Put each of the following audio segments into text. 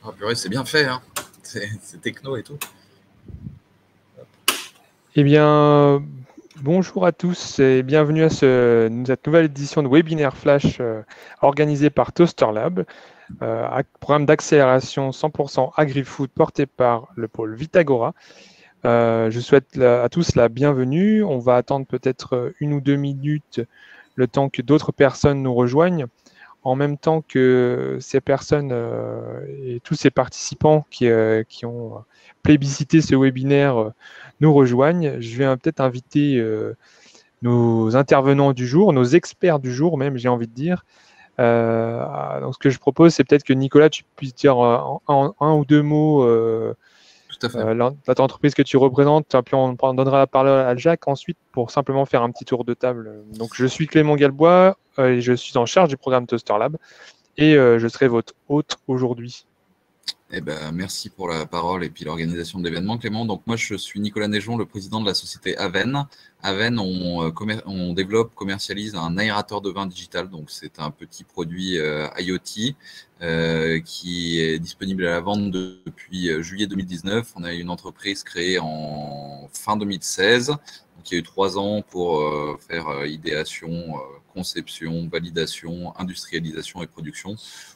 Ah, purée, c'est bien fait, hein. C'est techno et tout. Eh bien, bonjour à tous et bienvenue à cette nouvelle édition de Webinaire Flash organisée par Toaster Lab, programme d'accélération 100% agri-food porté par le pôle Vitagora. Je souhaite à tous la bienvenue. On va attendre peut-être 1 ou 2 minutes le temps que d'autres personnes nous rejoignent. En même temps que ces personnes et tous ces participants qui ont plébiscité ce webinaire nous rejoignent, je vais peut-être inviter nos intervenants du jour, nos experts du jour même, j'ai envie de dire. Donc ce que je propose, c'est peut-être que Nicolas, tu puisses dire un ou deux mots Tout à fait. l'entreprise que tu représentes, puis on donnera la parole à Jacques ensuite pour simplement faire un petit tour de table. Donc je suis Clément Galbois et je suis en charge du programme Toaster Lab et je serai votre hôte aujourd'hui. Eh ben, merci pour la parole et puis l'organisation de l'événement, Clément. Donc, moi, je suis Nicolas Neigeon, le président de la société Aven. Aven, on développe, commercialise un aérateur de vin digital. Donc, c'est un petit produit IoT qui est disponible à la vente depuis juillet 2019. On a une entreprise créée en fin 2016. Donc, il y a eu 3 ans pour faire idéation, conception, validation, industrialisation et production.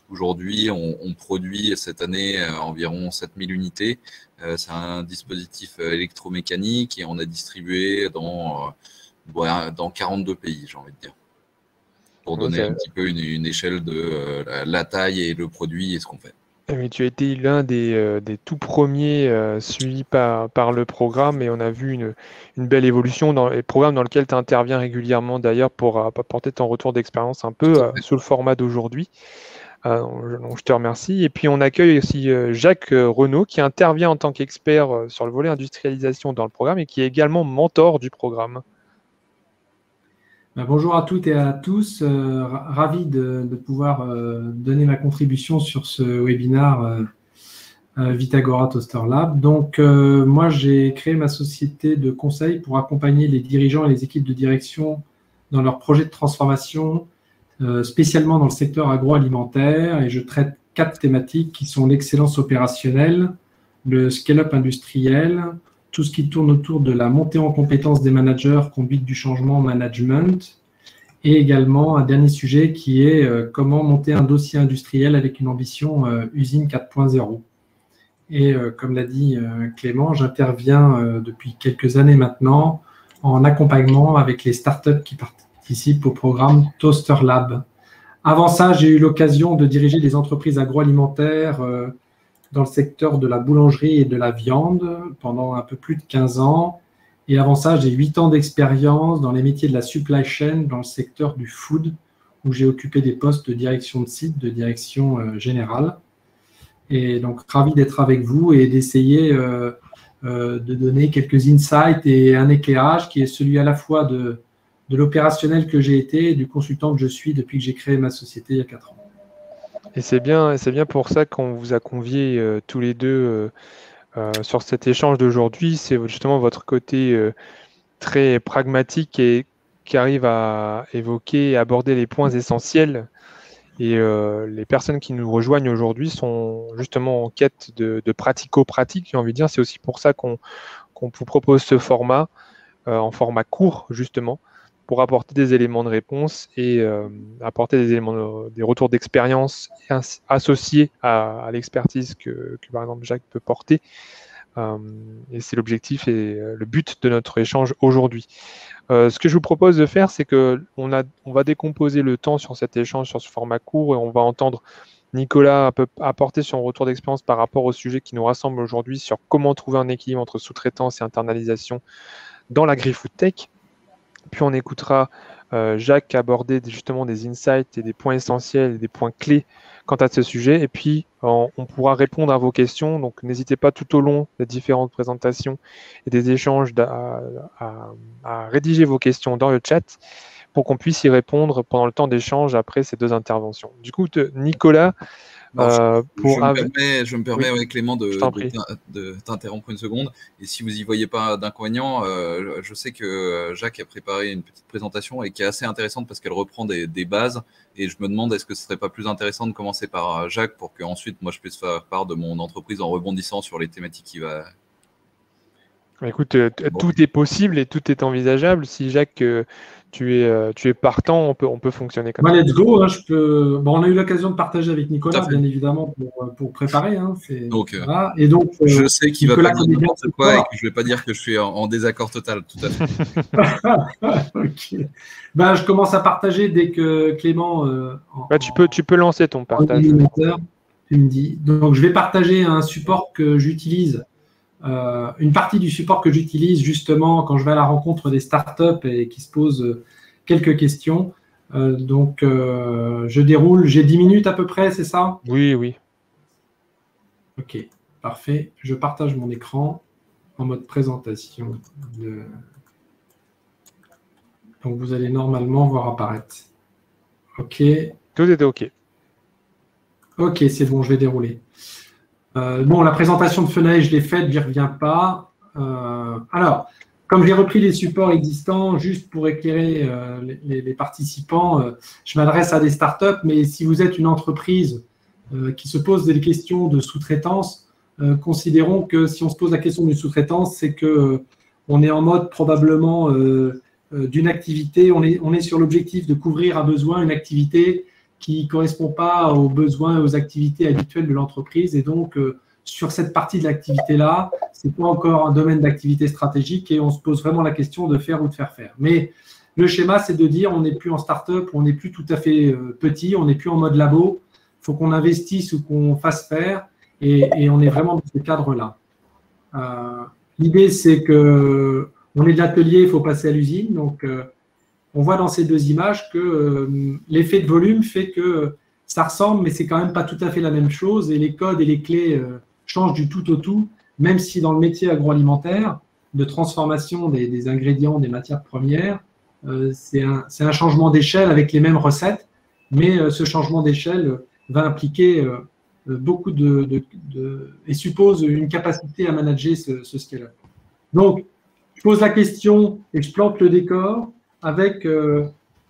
Aujourd'hui, on produit cette année environ 7000 unités. C'est un dispositif électromécanique et on a distribué dans 42 pays, j'ai envie de dire, pour donner un petit peu une échelle de la taille et le produit et ce qu'on fait. Oui, tu as été l'un des tout premiers suivis par le programme et on a vu une belle évolution dans les programmes dans lesquels tu interviens régulièrement d'ailleurs pour apporter ton retour d'expérience un peu sous le format d'aujourd'hui. Donc, je te remercie. Et puis on accueille aussi Jacques Renaud qui intervient en tant qu'expert sur le volet industrialisation dans le programme et qui est également mentor du programme. Bonjour à toutes et à tous, ravi de pouvoir donner ma contribution sur ce webinaire Vitagora Toaster Lab. Donc moi j'ai créé ma société de conseil pour accompagner les dirigeants et les équipes de direction dans leurs projets de transformation, spécialement dans le secteur agroalimentaire, et je traite 4 thématiques qui sont l'excellence opérationnelle, le scale-up industriel, tout ce qui tourne autour de la montée en compétences des managers, conduite du changement, management, et également un dernier sujet qui est comment monter un dossier industriel avec une ambition usine 4.0. Et comme l'a dit Clément, j'interviens depuis quelques années maintenant en accompagnement avec les startups qui participent au programme Toaster Lab. Avant ça, j'ai eu l'occasion de diriger des entreprises agroalimentaires dans le secteur de la boulangerie et de la viande pendant un peu plus de 15 ans. Et avant ça, j'ai 8 ans d'expérience dans les métiers de la supply chain, dans le secteur du food, où j'ai occupé des postes de direction de site, de direction générale. Et donc, ravi d'être avec vous et d'essayer de donner quelques insights et un éclairage qui est celui à la fois de l'opérationnel que j'ai été et du consultant que je suis depuis que j'ai créé ma société il y a 4 ans. Et c'est bien pour ça qu'on vous a conviés tous les deux sur cet échange d'aujourd'hui. C'est justement votre côté très pragmatique et qui arrive à évoquer et aborder les points essentiels. Et les personnes qui nous rejoignent aujourd'hui sont justement en quête de pratico-pratique, j'ai envie de dire. C'est aussi pour ça qu'on vous propose ce format en format court, justement, pour apporter des éléments de réponse et apporter des éléments des retours d'expérience associés à l'expertise que, par exemple, Jacques peut porter. Et c'est l'objectif et le but de notre échange aujourd'hui. Ce que je vous propose de faire, c'est qu'on va décomposer le temps sur cet échange, sur ce format court, et on va entendre Nicolas apporter son retour d'expérience par rapport au sujet qui nous rassemble aujourd'hui sur comment trouver un équilibre entre sous-traitance et internalisation dans l'agri-food tech. Puis on écoutera Jacques aborder justement des insights et des points essentiels et des points clés quant à ce sujet. Et puis, on pourra répondre à vos questions. Donc, n'hésitez pas tout au long des différentes présentations et des échanges à rédiger vos questions dans le chat pour qu'on puisse y répondre pendant le temps d'échange après ces 2 interventions. Du coup, Nicolas, je me permets oui, Clément, de t'interrompre une seconde. Et si vous n'y voyez pas d'inconvénient, je sais que Jacques a préparé une petite présentation et qui est assez intéressante parce qu'elle reprend des bases. Et je me demande, est-ce que ce serait pas plus intéressant de commencer par Jacques pour qu'ensuite, moi, je puisse faire part de mon entreprise en rebondissant sur les thématiques qui va... Écoute, tout est possible et tout est envisageable. Si Jacques, tu es partant, on peut fonctionner comme ça. Let's go. Hein, bon, on a eu l'occasion de partager avec Nicolas, bien évidemment, pour préparer. Hein, donc, voilà. Et donc, je sais qu'il va pas dire n'importe quoi et que je ne vais pas dire que je suis en désaccord total. Tout à fait. Okay. Ben, je commence à partager dès que Clément… tu peux lancer ton partage. Tu me dis. Donc, je vais partager un support que j'utilise. Une partie du support que j'utilise justement quand je vais à la rencontre des startups et qui se posent quelques questions. Je déroule. J'ai 10 minutes à peu près, c'est ça? Oui, oui. Ok, parfait. Je partage mon écran en mode présentation. Donc, vous allez normalement voir apparaître. Ok. Tout était ok. Ok, c'est bon, je vais dérouler. Bon, la présentation de Fenae, je l'ai faite, j'y reviens pas. Alors, comme j'ai repris les supports existants, juste pour éclairer les participants, je m'adresse à des startups, mais si vous êtes une entreprise qui se pose des questions de sous-traitance, considérons que si on se pose la question d'une sous-traitance, c'est qu'on est en mode probablement d'une activité, on est sur l'objectif de couvrir à besoin une activité qui ne correspond pas aux besoins et aux activités habituelles de l'entreprise. Et donc, sur cette partie de l'activité-là, ce n'est pas encore un domaine d'activité stratégique et on se pose vraiment la question de faire ou de faire faire. Mais le schéma, c'est de dire on n'est plus en start-up, on n'est plus tout à fait petit, on n'est plus en mode labo. Il faut qu'on investisse ou qu'on fasse faire et on est vraiment dans ce cadre-là. L'idée, c'est qu'on est de l'atelier, il faut passer à l'usine. Donc, on voit dans ces 2 images que l'effet de volume fait que ça ressemble, mais c'est quand même pas tout à fait la même chose. Et les codes et les clés changent du tout au tout, même si dans le métier agroalimentaire, de transformation des ingrédients, des matières premières, c'est un changement d'échelle avec les mêmes recettes, mais ce changement d'échelle va impliquer beaucoup et suppose une capacité à manager ce scale-up. Donc, je pose la question et je plante le décor avec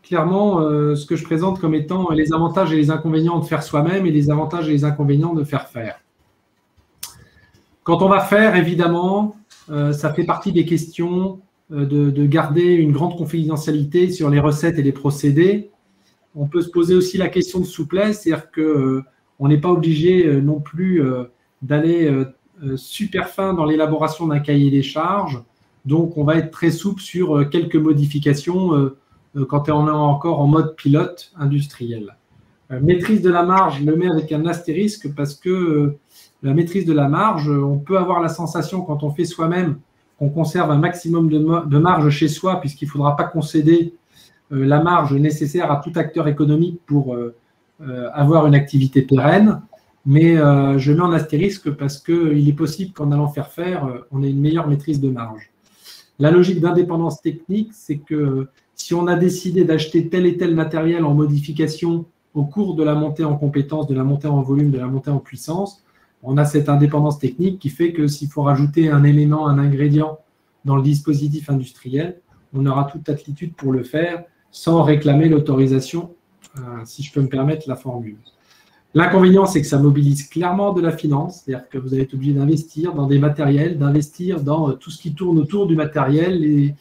clairement ce que je présente comme étant les avantages et les inconvénients de faire soi-même et les avantages et les inconvénients de faire faire. Quand on va faire, évidemment, ça fait partie des questions de garder une grande confidentialité sur les recettes et les procédés. On peut se poser aussi la question de souplesse, c'est-à-dire qu'on n'est pas obligé non plus d'aller super fin dans l'élaboration d'un cahier des charges. Donc, on va être très souple sur quelques modifications quand on est encore en mode pilote industriel. Maîtrise de la marge, je le mets avec un astérisque parce que la maîtrise de la marge, on peut avoir la sensation quand on fait soi-même qu'on conserve un maximum de marge chez soi puisqu'il ne faudra pas concéder la marge nécessaire à tout acteur économique pour avoir une activité pérenne. Mais je mets en astérisque parce qu'il est possible qu'en allant faire, on ait une meilleure maîtrise de marge. La logique d'indépendance technique, c'est que si on a décidé d'acheter tel et tel matériel en modification au cours de la montée en compétences, de la montée en volume, de la montée en puissance, on a cette indépendance technique qui fait que s'il faut rajouter un élément, un ingrédient dans le dispositif industriel, on aura toute attitude pour le faire sans réclamer l'autorisation, si je peux me permettre la formule. L'inconvénient, c'est que ça mobilise clairement de la finance, c'est-à-dire que vous allez être obligé d'investir dans des matériels, d'investir dans tout ce qui tourne autour du matériel,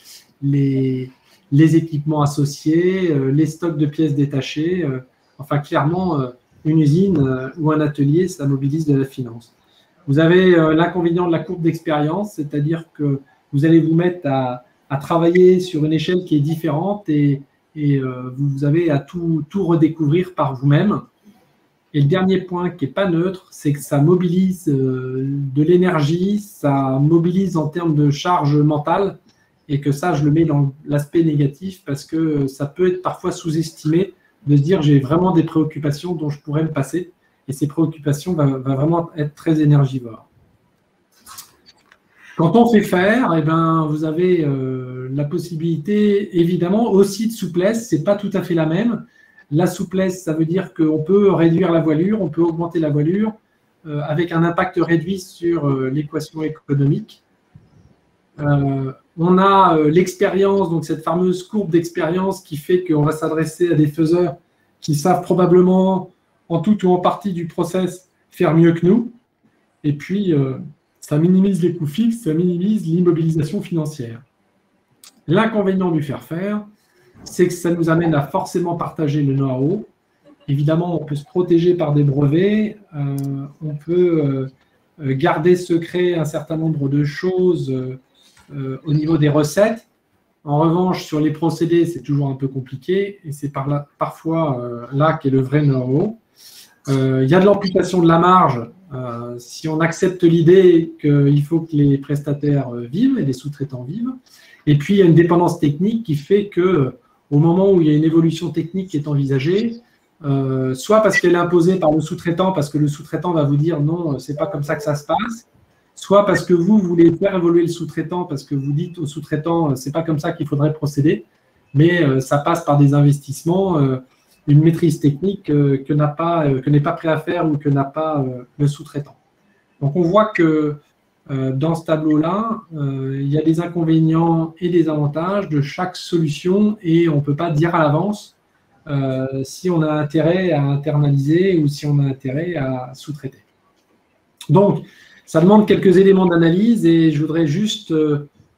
les équipements associés, les stocks de pièces détachées. Enfin, clairement, une usine ou un atelier, ça mobilise de la finance. Vous avez l'inconvénient de la courbe d'expérience, c'est-à-dire que vous allez vous mettre à travailler sur une échelle qui est différente et vous avez à tout redécouvrir par vous-même. Et le dernier point qui n'est pas neutre, c'est que ça mobilise de l'énergie, ça mobilise en termes de charge mentale, et que ça, je le mets dans l'aspect négatif parce que ça peut être parfois sous-estimé de se dire j'ai vraiment des préoccupations dont je pourrais me passer, et ces préoccupations vont vraiment être très énergivores. Quand on fait faire, eh ben, vous avez la possibilité, évidemment, aussi de souplesse. Ce n'est pas tout à fait la même. La souplesse, ça veut dire qu'on peut réduire la voilure, on peut augmenter la voilure avec un impact réduit sur l'équation économique. On a l'expérience, donc cette fameuse courbe d'expérience qui fait qu'on va s'adresser à des faiseurs qui savent probablement en tout ou en partie du process faire mieux que nous. Et puis, ça minimise les coûts fixes, ça minimise l'immobilisation financière. L'inconvénient du faire-faire, c'est que ça nous amène à forcément partager le know-how. Évidemment, on peut se protéger par des brevets, on peut garder secret un certain nombre de choses au niveau des recettes. En revanche, sur les procédés, c'est toujours un peu compliqué et c'est parfois là qu'est le vrai know-how. Il y a de l'amputation de la marge si on accepte l'idée qu'il faut que les prestataires vivent et les sous-traitants vivent. Et puis, il y a une dépendance technique qui fait qu'au moment où il y a une évolution technique qui est envisagée, soit parce qu'elle est imposée par le sous-traitant, parce que le sous-traitant va vous dire non, c'est pas comme ça que ça se passe, soit parce que vous voulez faire évoluer le sous-traitant, parce que vous dites au sous-traitant, c'est pas comme ça qu'il faudrait procéder, mais ça passe par des investissements, une maîtrise technique que n'est pas prêt à faire ou que n'a pas le sous-traitant. Donc on voit que dans ce tableau-là, il y a des inconvénients et des avantages de chaque solution et on ne peut pas dire à l'avance si on a intérêt à internaliser ou si on a intérêt à sous-traiter. Donc, ça demande quelques éléments d'analyse et je voudrais juste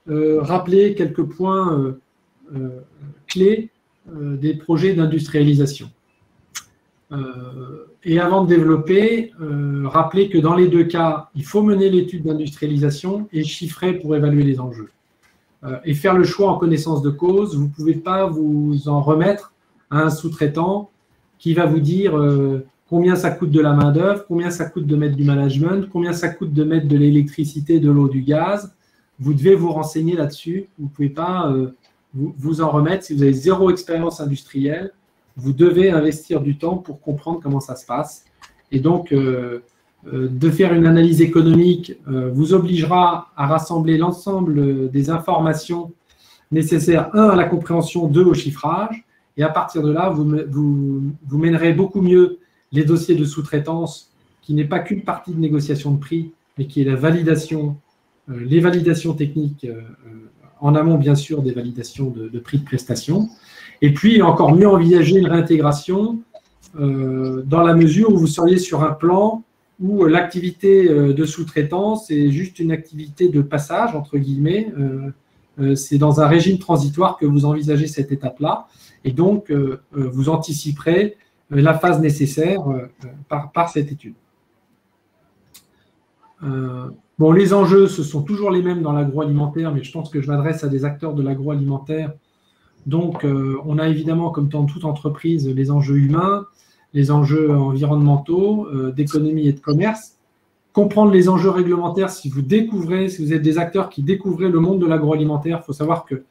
rappeler quelques points clés des projets d'industrialisation. Et avant de développer, rappelez que dans les deux cas, il faut mener l'étude d'industrialisation et chiffrer pour évaluer les enjeux. Et faire le choix en connaissance de cause. Vous ne pouvez pas vous en remettre à un sous-traitant qui va vous dire combien ça coûte de la main-d'œuvre, combien ça coûte de mettre du management, combien ça coûte de mettre de l'électricité, de l'eau, du gaz. Vous devez vous renseigner là-dessus. Vous ne pouvez pas vous en remettre. Si vous avez zéro expérience industrielle, vous devez investir du temps pour comprendre comment ça se passe. Et donc, de faire une analyse économique vous obligera à rassembler l'ensemble des informations nécessaires, 1, à la compréhension, 2, au chiffrage. Et à partir de là, vous mènerez beaucoup mieux les dossiers de sous-traitance, qui n'est pas qu'une partie de négociation de prix, mais qui est la validation, les validations techniques, en amont, bien sûr, des validations de prix de prestation. Et puis, encore mieux envisager une réintégration dans la mesure où vous seriez sur un plan où l'activité de sous-traitance est juste une activité de passage, entre guillemets. C'est dans un régime transitoire que vous envisagez cette étape-là. Et donc, vous anticiperez la phase nécessaire par cette étude. Bon, les enjeux, ce sont toujours les mêmes dans l'agroalimentaire, mais je pense que je m'adresse à des acteurs de l'agroalimentaire. Donc, on a évidemment, comme dans toute entreprise, les enjeux humains, les enjeux environnementaux, d'économie et de commerce. Comprendre les enjeux réglementaires, si vous êtes des acteurs qui découvrez le monde de l'agroalimentaire, il faut savoir que,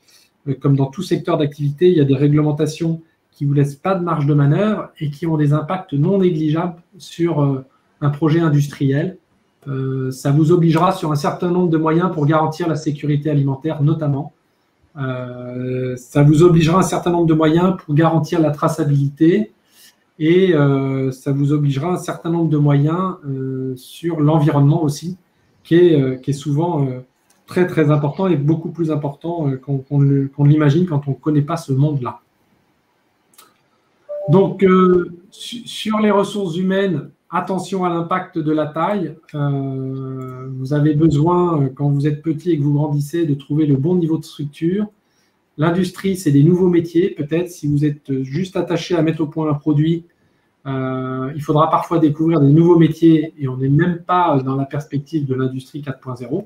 comme dans tout secteur d'activité, il y a des réglementations qui ne vous laissent pas de marge de manœuvre et qui ont des impacts non négligeables sur un projet industriel. Ça vous obligera sur un certain nombre de moyens pour garantir la sécurité alimentaire, notamment. Ça vous obligera un certain nombre de moyens pour garantir la traçabilité et ça vous obligera un certain nombre de moyens sur l'environnement aussi, qui est souvent très très important et beaucoup plus important qu'on l'imagine quand on ne connaît pas ce monde-là. Donc, sur les ressources humaines, attention à l'impact de la taille. Vous avez besoin, quand vous êtes petit et que vous grandissez, de trouver le bon niveau de structure. L'industrie, c'est des nouveaux métiers. Peut-être si vous êtes juste attaché à mettre au point un produit, il faudra parfois découvrir des nouveaux métiers et on n'est même pas dans la perspective de l'industrie 4.0.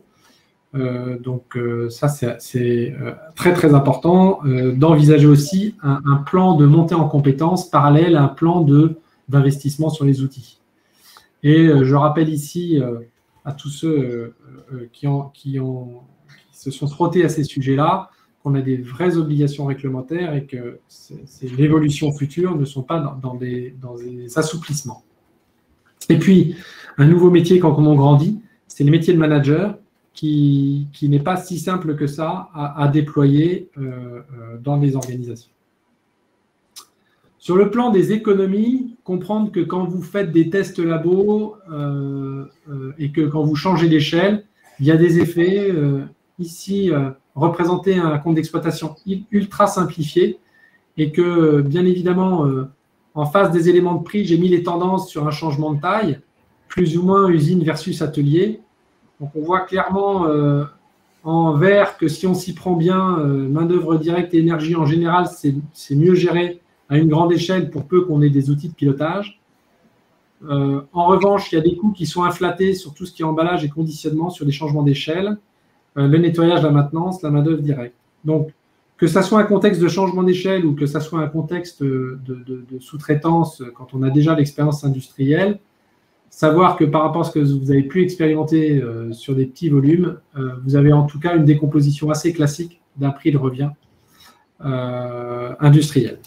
Donc ça, c'est très très important d'envisager aussi un plan de montée en compétences parallèle à un plan d'investissement sur les outils. Et je rappelle ici à tous ceux qui se sont frottés à ces sujets-là qu'on a des vraies obligations réglementaires et que l'évolution future ne sont pas dans des assouplissements. Et puis, un nouveau métier quand on grandit, c'est le métier de manager qui n'est pas si simple que ça à déployer dans des organisations. Sur le plan des économies, comprendre que quand vous faites des tests labo et que quand vous changez d'échelle, il y a des effets. Ici, représenter un compte d'exploitation ultra simplifié et que, bien évidemment, en face des éléments de prix, j'ai mis les tendances sur un changement de taille, plus ou moins usine versus atelier. Donc, on voit clairement en vert que si on s'y prend bien, main-d'œuvre directe et énergie en général, c'est mieux géré à une grande échelle pour peu qu'on ait des outils de pilotage. En revanche, il y a des coûts qui sont inflatés sur tout ce qui est emballage et conditionnement sur des changements d'échelle, le nettoyage, la maintenance, la main-d'œuvre directe. Donc, que ça soit un contexte de changement d'échelle ou que ça soit un contexte de sous-traitance quand on a déjà l'expérience industrielle, savoir que par rapport à ce que vous avez pu expérimenter sur des petits volumes, vous avez en tout cas une décomposition assez classique d'un prix de revient industriel.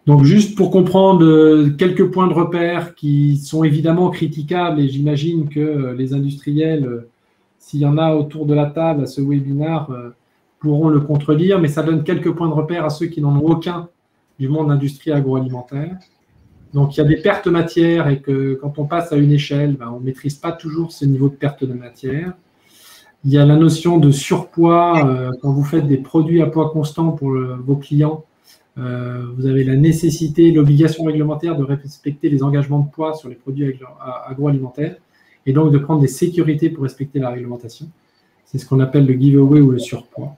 Donc, juste pour comprendre quelques points de repère qui sont évidemment critiquables, et j'imagine que les industriels, s'il y en a autour de la table à ce webinaire, pourront le contredire, mais ça donne quelques points de repère à ceux qui n'en ont aucun du monde de l'industrie agroalimentaire. Donc, il y a des pertes matières et que quand on passe à une échelle, on ne maîtrise pas toujours ce niveau de perte de matière. Il y a la notion de surpoids quand vous faites des produits à poids constant pour vos clients. Vous avez la nécessité, l'obligation réglementaire de respecter les engagements de poids sur les produits agroalimentaires et donc de prendre des sécurités pour respecter la réglementation. C'est ce qu'on appelle le giveaway ou le surpoids.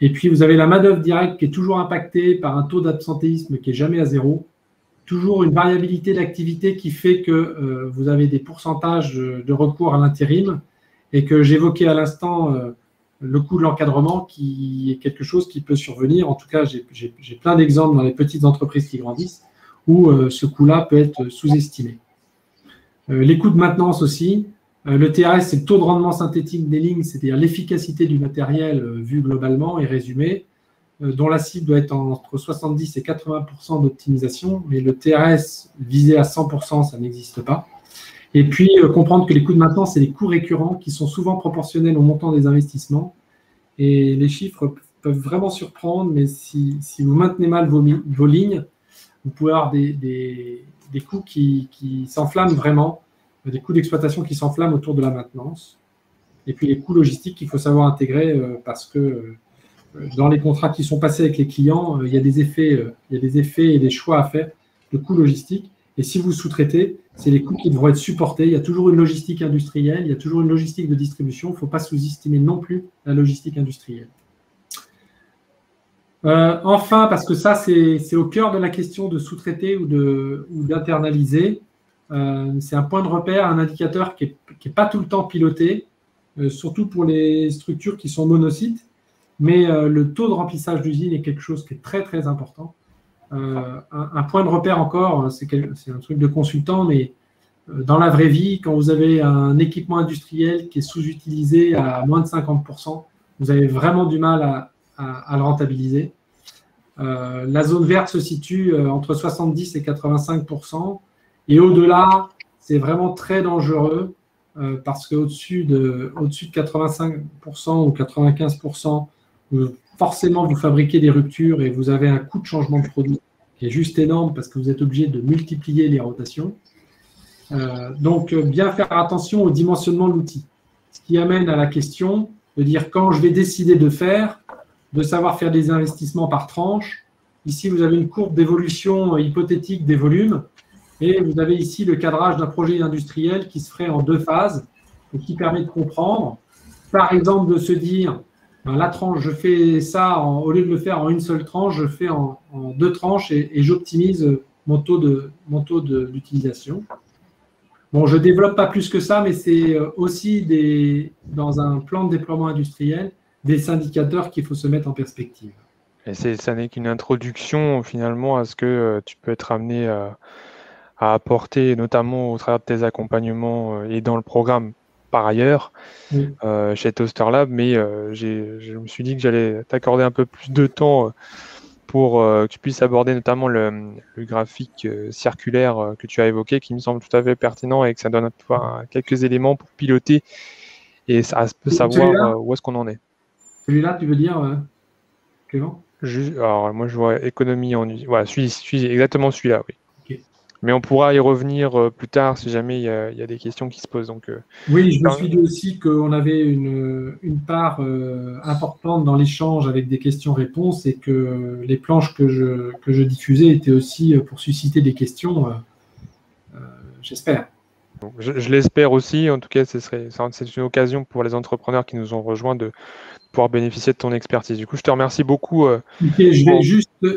Et puis, vous avez la main-d'œuvre directe qui est toujours impactée par un taux d'absentéisme qui n'est jamais à zéro. Toujours une variabilité d'activité qui fait que vous avez des pourcentages de recours à l'intérim et que j'évoquais à l'instant le coût de l'encadrement qui est quelque chose qui peut survenir. En tout cas, j'ai plein d'exemples dans les petites entreprises qui grandissent où ce coût-là peut être sous-estimé. Les coûts de maintenance aussi. Le TRS, c'est le taux de rendement synthétique des lignes, c'est-à-dire l'efficacité du matériel vu globalement et résumé, dont la cible doit être entre 70 et 80% d'optimisation, mais le TRS visé à 100%, ça n'existe pas. Et puis, comprendre que les coûts de maintenance, c'est des coûts récurrents qui sont souvent proportionnels au montant des investissements. Et les chiffres peuvent vraiment surprendre, mais si vous maintenez mal vos lignes, vous pouvez avoir des coûts qui s'enflamment vraiment, des coûts d'exploitation qui s'enflamment autour de la maintenance. Et puis, les coûts logistiques qu'il faut savoir intégrer parce que dans les contrats qui sont passés avec les clients, il y a des effets et des choix à faire de coûts logistiques. Et si vous sous-traitez, c'est les coûts qui devront être supportés. Il y a toujours une logistique industrielle, il y a toujours une logistique de distribution. Il ne faut pas sous-estimer non plus la logistique industrielle. Enfin, parce que ça, c'est au cœur de la question de sous-traiter ou d'internaliser. C'est un point de repère, un indicateur qui n'est pas tout le temps piloté, surtout pour les structures qui sont monocytes. Mais le taux de remplissage d'usine est quelque chose qui est très, très important. Un point de repère encore, c'est un truc de consultant, mais dans la vraie vie, quand vous avez un équipement industriel qui est sous-utilisé à moins de 50%, vous avez vraiment du mal à le rentabiliser. La zone verte se situe entre 70 et 85%, et au-delà, c'est vraiment très dangereux parce qu'au-dessus de 85% ou 95%, forcément, vous fabriquez des ruptures et vous avez un coût de changement de produit qui est juste énorme parce que vous êtes obligé de multiplier les rotations. Donc, bien faire attention au dimensionnement de l'outil. Ce qui amène à la question de dire quand je vais décider de savoir faire des investissements par tranche. Ici, vous avez une courbe d'évolution hypothétique des volumes et vous avez ici le cadrage d'un projet industriel qui se ferait en 2 phases et qui permet de comprendre, par exemple, de se dire la tranche, je fais ça, au lieu de le faire en une seule tranche, je fais en 2 tranches et j'optimise mon taux d'utilisation. Bon, je ne développe pas plus que ça, mais c'est aussi dans un plan de déploiement industriel, des indicateurs qu'il faut se mettre en perspective. Et ça n'est qu'une introduction finalement à ce que tu peux être amené à apporter, notamment au travers de tes accompagnements et dans le programme par ailleurs, oui. Chez Toaster Lab, mais je me suis dit que j'allais t'accorder un peu plus de temps pour que tu puisses aborder notamment le graphique circulaire que tu as évoqué, qui me semble tout à fait pertinent et que ça donne quelques éléments pour piloter et ça peut savoir où est-ce qu'on en est. Celui-là, tu veux dire, Clément? Alors, moi, je vois économie en... Voilà, exactement celui-là, oui. Okay. Mais on pourra y revenir plus tard si jamais il y a des questions qui se posent. Donc, oui, je me suis dit aussi qu'on avait une part importante dans l'échange avec des questions-réponses et que les planches que je diffusais étaient aussi pour susciter des questions, j'espère. Je l'espère aussi. En tout cas, c'est une occasion pour les entrepreneurs qui nous ont rejoints de pouvoir bénéficier de ton expertise. Du coup, je te remercie beaucoup. Okay, je vais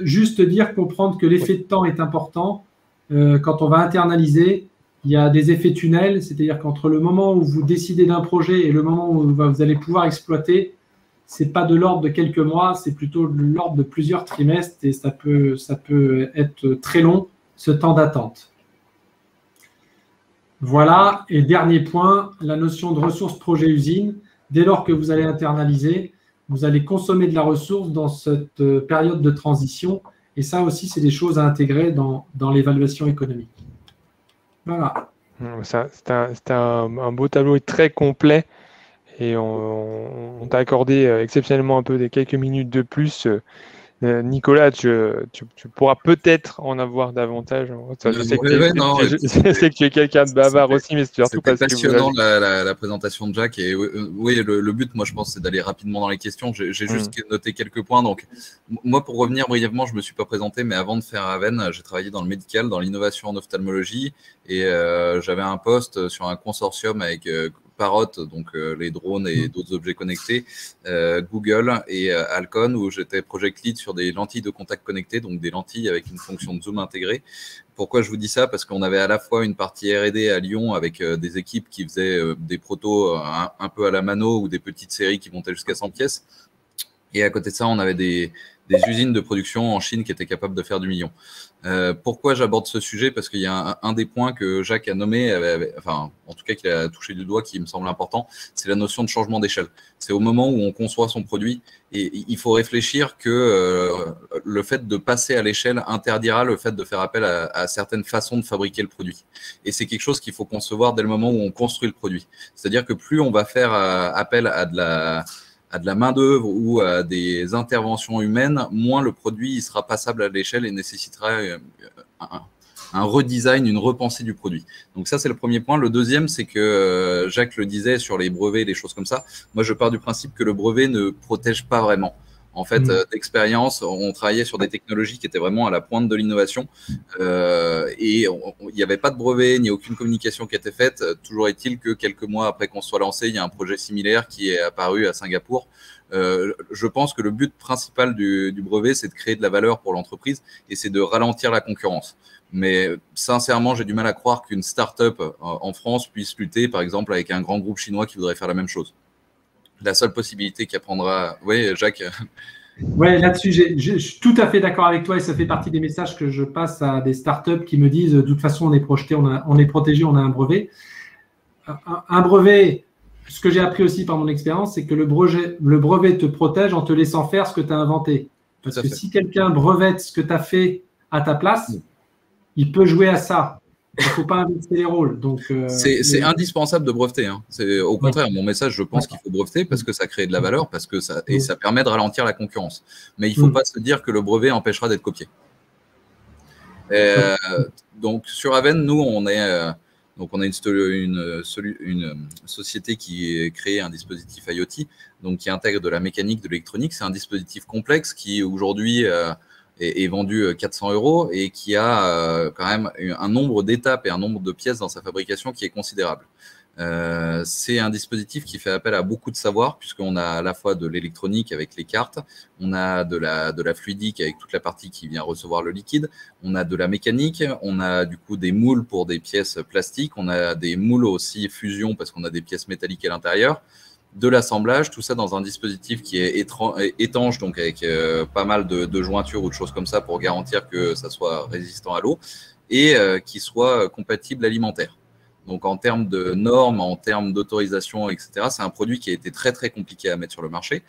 juste dire, comprendre que l'effet de temps est important. Quand on va internaliser, il y a des effets tunnels, c'est-à-dire qu'entre le moment où vous décidez d'un projet et le moment où vous allez pouvoir exploiter, ce n'est pas de l'ordre de quelques mois, c'est plutôt de l'ordre de plusieurs trimestres et ça peut être très long, ce temps d'attente. Voilà, et dernier point, la notion de ressources projet-usine. Dès lors que vous allez internaliser, vous allez consommer de la ressource dans cette période de transition. Et ça aussi, c'est des choses à intégrer dans l'évaluation économique. Voilà. C'est un beau tableau et très complet. Et on t'a accordé exceptionnellement quelques minutes de plus. Nicolas, tu pourras peut-être en avoir davantage. Je sais que tu es quelqu'un de bavard aussi, mais c'est surtout parce que passionnant la présentation de Jacques. Et oui, le but, moi, je pense, c'est d'aller rapidement dans les questions. J'ai juste noté quelques points. Donc, moi, pour revenir brièvement, je ne me suis pas présenté, mais avant de faire Aven, j'ai travaillé dans le médical, dans l'innovation en ophtalmologie, et j'avais un poste sur un consortium avec Parrot, donc les drones et d'autres objets connectés, Google et Alcon, où j'étais project lead sur des lentilles de contact connectées, donc des lentilles avec une fonction de zoom intégrée. Pourquoi je vous dis ça? Parce qu'on avait à la fois une partie R&D à Lyon avec des équipes qui faisaient des protos un peu à la mano ou des petites séries qui montaient jusqu'à 100 pièces. Et à côté de ça, on avait des usines de production en Chine qui étaient capables de faire du million. Pourquoi j'aborde ce sujet? Parce qu'il y a un des points que Jacques a nommé, enfin, en tout cas qu'il a touché du doigt, qui me semble important, c'est la notion de changement d'échelle. C'est au moment où on conçoit son produit et il faut réfléchir que le fait de passer à l'échelle interdira le fait de faire appel à certaines façons de fabriquer le produit. Et c'est quelque chose qu'il faut concevoir dès le moment où on construit le produit. C'est-à-dire que plus on va faire appel à de la main-d'œuvre ou à des interventions humaines, moins le produit il sera passable à l'échelle et nécessitera un redesign, une repensée du produit. Donc ça, c'est le premier point. Le deuxième, c'est que Jacques le disait sur les brevets, les choses comme ça. Moi, je pars du principe que le brevet ne protège pas vraiment. En fait, d'expérience, on travaillait sur des technologies qui étaient vraiment à la pointe de l'innovation et il n'y avait pas de brevet ni aucune communication qui était faite. Toujours est-il que quelques mois après qu'on soit lancé, il y a un projet similaire qui est apparu à Singapour. Je pense que le but principal du brevet, c'est de créer de la valeur pour l'entreprise et c'est de ralentir la concurrence. Mais sincèrement, j'ai du mal à croire qu'une start-up en France puisse lutter, par exemple, avec un grand groupe chinois qui voudrait faire la même chose. La seule possibilité qui apprendra... Oui, Jacques. Oui, là-dessus, je suis tout à fait d'accord avec toi et ça fait partie des messages que je passe à des startups qui me disent de toute façon, on est projeté, on est protégé, on a un brevet. Un brevet, ce que j'ai appris aussi par mon expérience, c'est que le brevet te protège en te laissant faire ce que tu as inventé. Parce que si quelqu'un brevette ce que tu as fait à ta place, il peut jouer à ça. Il ne faut pas inverser les rôles. C'est indispensable de breveter. Hein. Au contraire, mon message, je pense qu'il faut breveter parce que ça crée de la valeur et ça permet de ralentir la concurrence. Mais il ne faut pas se dire que le brevet empêchera d'être copié. Donc, sur Aven, nous, on a une société qui crée un dispositif IoT donc qui intègre de la mécanique, de l'électronique. C'est un dispositif complexe qui, aujourd'hui, est vendu 400 € et qui a quand même un nombre d'étapes et un nombre de pièces dans sa fabrication qui est considérable. C'est un dispositif qui fait appel à beaucoup de savoir puisqu'on a à la fois de l'électronique avec les cartes, on a de la fluidique avec toute la partie qui vient recevoir le liquide, on a de la mécanique, on a du coup des moules pour des pièces plastiques, on a des moules aussi fusion parce qu'on a des pièces métalliques à l'intérieur, de l'assemblage, tout ça dans un dispositif qui est étanche, donc avec pas mal de jointures ou de choses comme ça pour garantir que ça soit résistant à l'eau et qui soit compatible alimentaire. Donc, en termes de normes, en termes d'autorisation, etc., c'est un produit qui a été très, très compliqué à mettre sur le marché.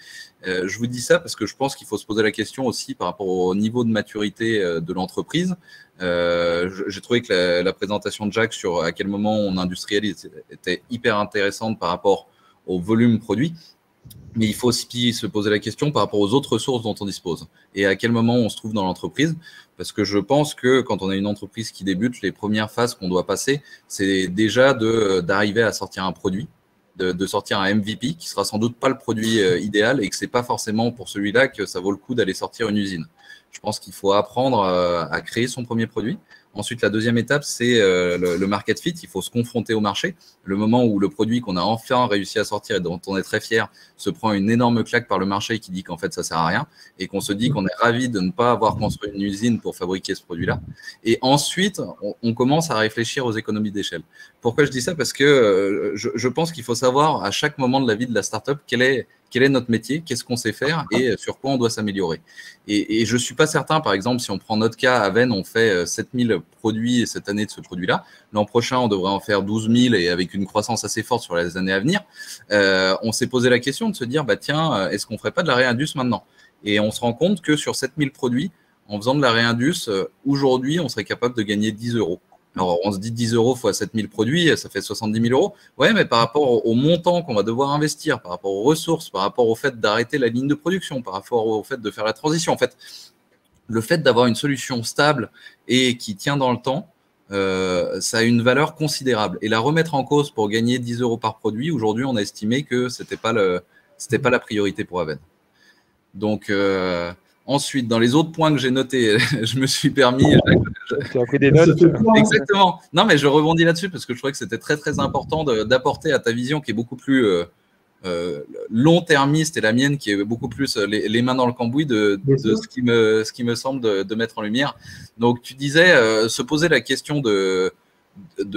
Je vous dis ça parce que je pense qu'il faut se poser la question aussi par rapport au niveau de maturité de l'entreprise. J'ai trouvé que la présentation de Jacques sur à quel moment on industrialise était hyper intéressante par rapport au volume produit. Mais il faut aussi se poser la question par rapport aux autres ressources dont on dispose et à quel moment on se trouve dans l'entreprise. Parce que je pense que quand on a une entreprise qui débute, les premières phases qu'on doit passer, c'est déjà d'arriver à sortir un produit, de sortir un MVP qui sera sans doute pas le produit idéal et que c'est pas forcément pour celui-là que ça vaut le coup d'aller sortir une usine. Je pense qu'il faut apprendre à créer son premier produit. Ensuite, la deuxième étape, c'est le market fit. Il faut se confronter au marché. Le moment où le produit qu'on a enfin réussi à sortir et dont on est très fier se prend une énorme claque par le marché qui dit qu'en fait, ça sert à rien et qu'on se dit qu'on est ravi de ne pas avoir construit une usine pour fabriquer ce produit-là. Et ensuite, on commence à réfléchir aux économies d'échelle. Pourquoi je dis ça? Parce que je pense qu'il faut savoir à chaque moment de la vie de la startup quel est notre métier, qu'est-ce qu'on sait faire et sur quoi on doit s'améliorer. Et je ne suis pas certain, par exemple, si on prend notre cas, à Venn, on fait 7000 produits cette année de ce produit-là. L'an prochain, on devrait en faire 12 000 et avec une croissance assez forte sur les années à venir. On s'est posé la question de se dire, bah, tiens, est-ce qu'on ne ferait pas de la réindus maintenant? Et on se rend compte que sur 7000 produits, en faisant de la réindus, aujourd'hui, on serait capable de gagner 10 euros. Alors, on se dit 10 euros fois 7000 produits, ça fait 70 000 euros. Ouais, mais par rapport au montant qu'on va devoir investir, par rapport aux ressources, par rapport au fait d'arrêter la ligne de production, par rapport au fait de faire la transition, en fait, le fait d'avoir une solution stable et qui tient dans le temps, ça a une valeur considérable. Et la remettre en cause pour gagner 10 euros par produit, aujourd'hui, on a estimé que c'était pas la priorité pour Aven. Donc, ensuite, dans les autres points que j'ai notés, je me suis permis. Tu as pris des notes. Exactement. Non, mais je rebondis là-dessus parce que je trouvais que c'était très, très important d'apporter à ta vision qui est beaucoup plus long-termiste et la mienne qui est beaucoup plus les mains dans le cambouis de ce qui me semble de mettre en lumière. Donc, tu disais se poser la question de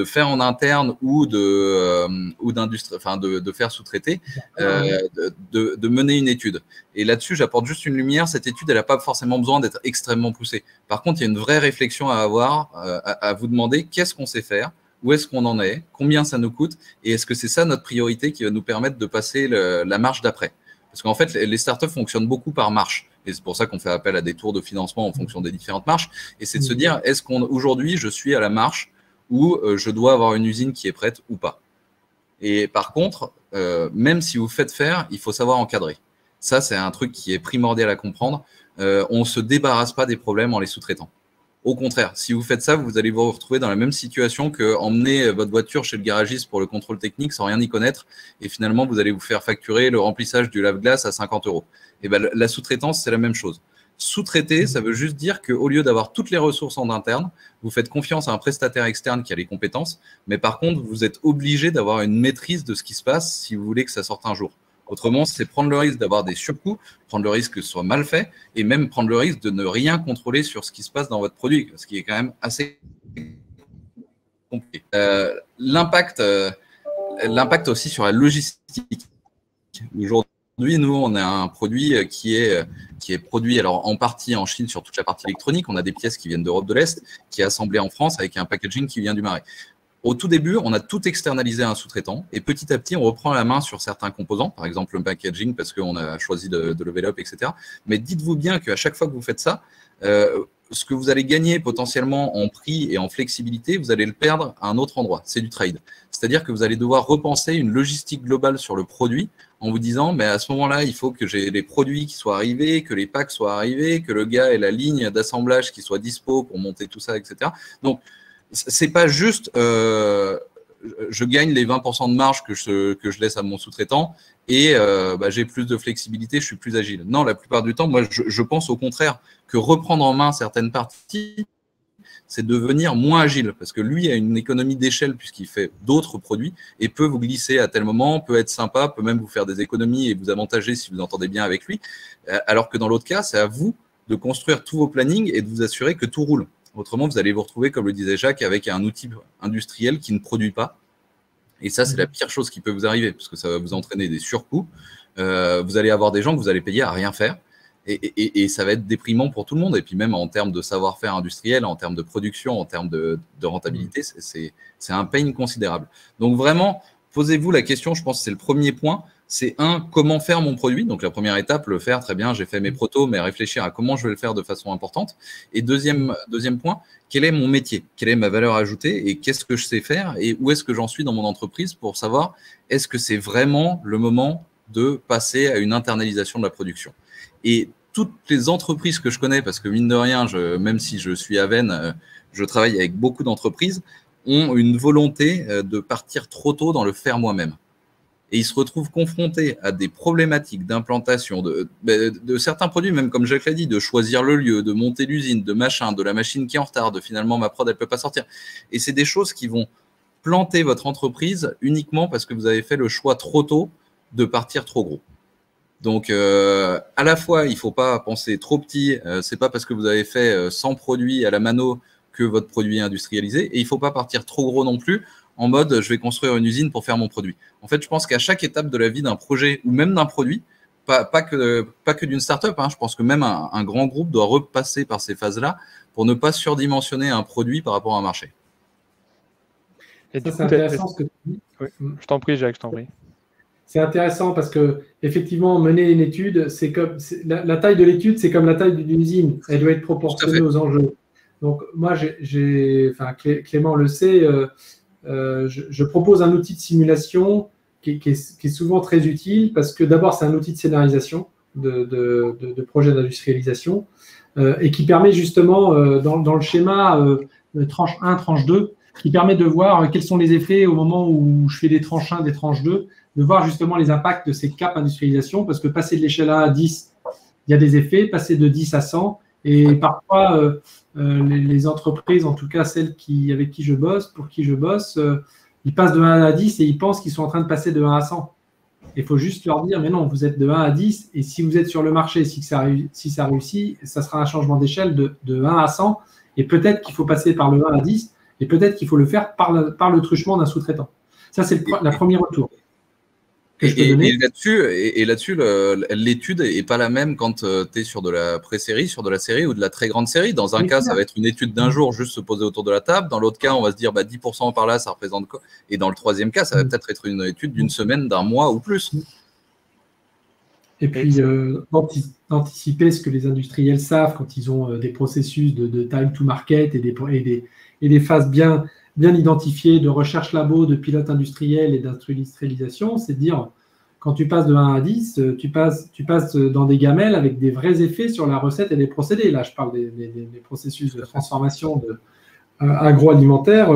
faire en interne ou d'industrie, enfin de faire sous-traiter, de mener une étude. Et là-dessus, j'apporte juste une lumière. Cette étude, elle n'a pas forcément besoin d'être extrêmement poussée. Par contre, il y a une vraie réflexion à avoir, à vous demander qu'est-ce qu'on sait faire, où est-ce qu'on en est, combien ça nous coûte, et est-ce que c'est ça notre priorité qui va nous permettre de passer la marche d'après. Parce qu'en fait, les startups fonctionnent beaucoup par marche. Et c'est pour ça qu'on fait appel à des tours de financement en fonction des différentes marches. Et c'est de se dire, est-ce qu'aujourd'hui, je suis à la marche où je dois avoir une usine qui est prête ou pas. Et par contre, même si vous faites faire, il faut savoir encadrer. Ça, c'est un truc qui est primordial à comprendre. On ne se débarrasse pas des problèmes en les sous-traitant. Au contraire, si vous faites ça, vous allez vous retrouver dans la même situation que emmener votre voiture chez le garagiste pour le contrôle technique sans rien y connaître. Et finalement, vous allez vous faire facturer le remplissage du lave-glace à 50 euros. Et ben, la sous-traitance, c'est la même chose. Sous-traiter, ça veut juste dire qu'au lieu d'avoir toutes les ressources en interne, vous faites confiance à un prestataire externe qui a les compétences, mais par contre, vous êtes obligé d'avoir une maîtrise de ce qui se passe si vous voulez que ça sorte un jour. Autrement, c'est prendre le risque d'avoir des surcoûts, prendre le risque que ce soit mal fait, et même prendre le risque de ne rien contrôler sur ce qui se passe dans votre produit, ce qui est quand même assez compliqué. L'impact aussi sur la logistique. Aujourd'hui, nous, on a un produit qui est produit alors en partie en Chine sur toute la partie électronique. On a des pièces qui viennent d'Europe de l'Est, qui est assemblée en France avec un packaging qui vient du Marais. Au tout début, on a tout externalisé à un sous-traitant et petit à petit, on reprend la main sur certains composants, par exemple le packaging parce qu'on a choisi de level up, etc. Mais dites-vous bien qu'à chaque fois que vous faites ça, ce que vous allez gagner potentiellement en prix et en flexibilité, vous allez le perdre à un autre endroit. C'est du trade. C'est-à-dire que vous allez devoir repenser une logistique globale sur le produit en vous disant, mais à ce moment-là, il faut que j'ai les produits qui soient arrivés, que les packs soient arrivés, que le gars ait la ligne d'assemblage qui soit dispo pour monter tout ça, etc. Donc, c'est pas juste je gagne les 20% de marge que je laisse à mon sous-traitant et j'ai plus de flexibilité, je suis plus agile. Non, la plupart du temps, moi, je pense au contraire que reprendre en main certaines parties, c'est devenir moins agile parce que lui a une économie d'échelle puisqu'il fait d'autres produits et peut vous glisser à tel moment, peut être sympa, peut même vous faire des économies et vous avantager si vous entendez bien avec lui. Alors que dans l'autre cas, c'est à vous de construire tous vos plannings et de vous assurer que tout roule. Autrement, vous allez vous retrouver, comme le disait Jacques, avec un outil industriel qui ne produit pas. Et ça, c'est la pire chose qui peut vous arriver, parce que ça va vous entraîner des surcoûts. Vous allez avoir des gens que vous allez payer à rien faire. Et ça va être déprimant pour tout le monde. Et puis même en termes de savoir-faire industriel, en termes de production, en termes de rentabilité, c'est un pain considérable. Donc vraiment, posez-vous la question, je pense que c'est le premier point. C'est comment faire mon produit. Donc la première étape, le faire, très bien, j'ai fait mes protos, mais réfléchir à comment je vais le faire de façon importante. Et deuxième point, quel est mon métier? Quelle est ma valeur ajoutée? Et qu'est-ce que je sais faire? Et où est-ce que j'en suis dans mon entreprise pour savoir est-ce que c'est vraiment le moment de passer à une internalisation de la production? Et toutes les entreprises que je connais, parce que mine de rien, même si je suis à Vennes, je travaille avec beaucoup d'entreprises, ont une volonté de partir trop tôt dans le faire moi-même. Et ils se retrouvent confrontés à des problématiques d'implantation de certains produits, même comme Jacques l'a dit, de choisir le lieu, de monter l'usine, de machin, de la machine qui est en retard, de finalement ma prod, elle ne peut pas sortir. Et c'est des choses qui vont planter votre entreprise uniquement parce que vous avez fait le choix trop tôt de partir trop gros. Donc, à la fois, il ne faut pas penser trop petit. C'est pas parce que vous avez fait 100 produits à la mano que votre produit est industrialisé. Et il ne faut pas partir trop gros non plus, en mode je vais construire une usine pour faire mon produit. En fait, je pense qu'à chaque étape de la vie d'un projet ou même d'un produit, pas que d'une startup, je pense que même un grand groupe doit repasser par ces phases-là pour ne pas surdimensionner un produit par rapport à un marché. Et ça, c'est intéressant ce que tu dis. Oui. Je t'en prie, Jacques, je t'en prie. C'est intéressant parce que effectivement, mener une étude, c'est comme la taille de l'étude, c'est comme la taille d'une usine. Elle doit être proportionnée aux enjeux. Donc moi, Clément le sait, je propose un outil de simulation qui est souvent très utile parce que d'abord, c'est un outil de scénarisation de projets d'industrialisation et qui permet justement, dans le schéma tranche 1, tranche 2, qui permet de voir quels sont les effets au moment où je fais des tranches 1, des tranches 2, de voir justement les impacts de ces caps industrialisation, parce que passer de l'échelle 1 à 10, il y a des effets, passer de 10 à 100, et parfois, les entreprises, en tout cas celles avec qui je bosse, ils passent de 1 à 10 et ils pensent qu'ils sont en train de passer de 1 à 100. Il faut juste leur dire, mais non, vous êtes de 1 à 10, et si vous êtes sur le marché, si ça réussit, ça sera un changement d'échelle de 1 à 100, et peut-être qu'il faut passer par le 1 à 10, et peut-être qu'il faut le faire par le truchement d'un sous-traitant. Ça, c'est la première retour. Et là-dessus, l'étude n'est pas la même quand tu es sur de la pré-série, sur de la série ou de la très grande série. Dans un cas, ça va être une étude d'un jour, juste se poser autour de la table. Dans l'autre cas, on va se dire 10% par là, ça représente quoi? Et dans le troisième cas, ça va peut-être être une étude d'une semaine, d'un mois ou plus. Et puis, d'anticiper ce que les industriels savent quand ils ont des processus de time to market et des phases bien identifiées de recherche labo, de pilote industriel et d'industrialisation, c'est de dire, quand tu passes de 1 à 10, tu passes dans des gamelles avec des vrais effets sur la recette et les procédés. Là, je parle des processus de transformation agroalimentaire.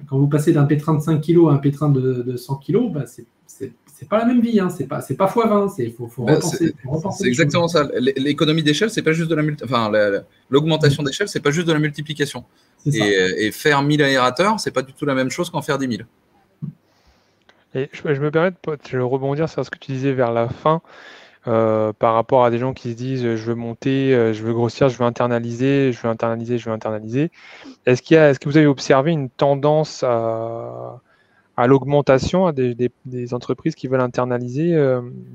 Quand vous passez d'un pétrin de 5 kg à un pétrin de 100 kg, c'est pas la même vie, c'est pas x20, il faut repenser. C'est exactement ça. L'économie d'échelle, c'est pas juste de l'augmentation d'échelle, c'est pas juste de la multiplication. Et faire 1000 aérateurs, c'est pas du tout la même chose qu'en faire 10 000. Et je me permets de rebondir sur ce que tu disais vers la fin, par rapport à des gens qui se disent je veux monter, je veux grossir, je veux internaliser. Est-ce que vous avez observé une tendance à l'augmentation à des entreprises qui veulent internaliser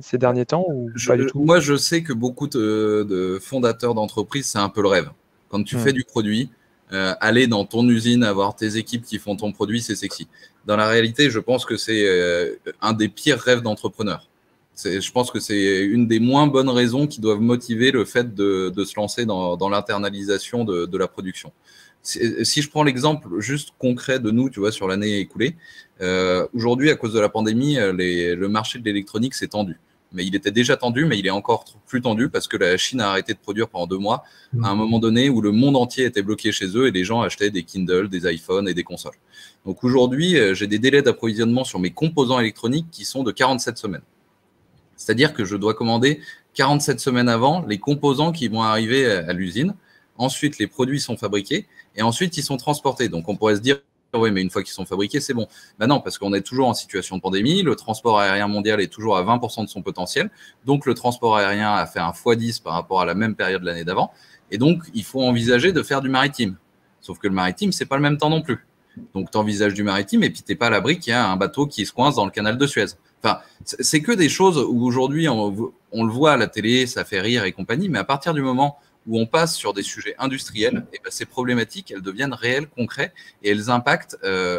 ces derniers temps ou pas du tout? Moi, je sais que beaucoup de fondateurs d'entreprises, c'est un peu le rêve. Quand tu fais du produit, aller dans ton usine, avoir tes équipes qui font ton produit, c'est sexy. Dans la réalité, je pense que c'est un des pires rêves d'entrepreneur. Je pense que c'est une des moins bonnes raisons qui doivent motiver le fait de se lancer dans l'internalisation de la production. Si je prends l'exemple juste concret de nous, tu vois, sur l'année écoulée, aujourd'hui, à cause de la pandémie, le marché de l'électronique s'est tendu. Mais il était déjà tendu, mais il est encore plus tendu parce que la Chine a arrêté de produire pendant 2 mois, à un moment donné où le monde entier était bloqué chez eux et les gens achetaient des Kindle, des iPhones et des consoles. Donc aujourd'hui, j'ai des délais d'approvisionnement sur mes composants électroniques qui sont de 47 semaines. C'est-à-dire que je dois commander 47 semaines avant les composants qui vont arriver à l'usine. Ensuite, les produits sont fabriqués et ensuite, ils sont transportés. Donc, on pourrait se dire, oui, mais une fois qu'ils sont fabriqués, c'est bon. Ben non, parce qu'on est toujours en situation de pandémie. Le transport aérien mondial est toujours à 20% de son potentiel. Donc, le transport aérien a fait un x10 par rapport à la même période l'année d'avant. Et donc, il faut envisager de faire du maritime. Sauf que le maritime, c'est pas le même temps non plus. Donc, tu envisages du maritime et puis tu n'es pas à l'abri qu'il y a un bateau qui se coince dans le canal de Suez. Enfin, c'est que des choses où aujourd'hui, on le voit à la télé, ça fait rire et compagnie, mais à partir du moment où on passe sur des sujets industriels, et ben ces problématiques, elles deviennent réelles, concrètes, et elles impactent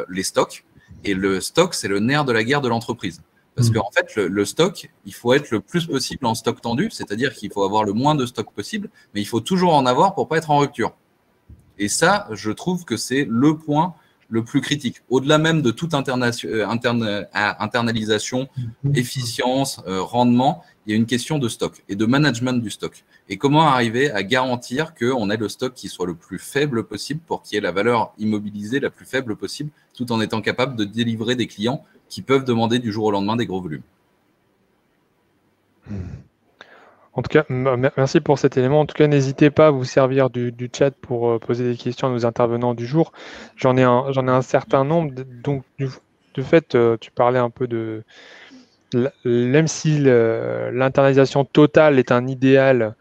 les stocks. Et le stock, c'est le nerf de la guerre de l'entreprise. Parce qu'en fait, le stock, il faut être le plus possible en stock tendu, c'est-à-dire qu'il faut avoir le moins de stock possible, mais il faut toujours en avoir pour pas être en rupture. Et ça, je trouve que c'est le point le plus critique. Au-delà même de toute internalisation, efficience, rendement, il y a une question de stock et de management du stock. Et comment arriver à garantir qu'on ait le stock qui soit le plus faible possible pour qu'il y ait la valeur immobilisée la plus faible possible, tout en étant capable de délivrer des clients qui peuvent demander du jour au lendemain des gros volumes. En tout cas, merci pour cet élément. En tout cas, n'hésitez pas à vous servir du chat pour poser des questions à nos intervenants du jour. J'en ai un certain nombre. Donc, de fait, tu parlais un peu de... Même si l'internalisation totale est un idéal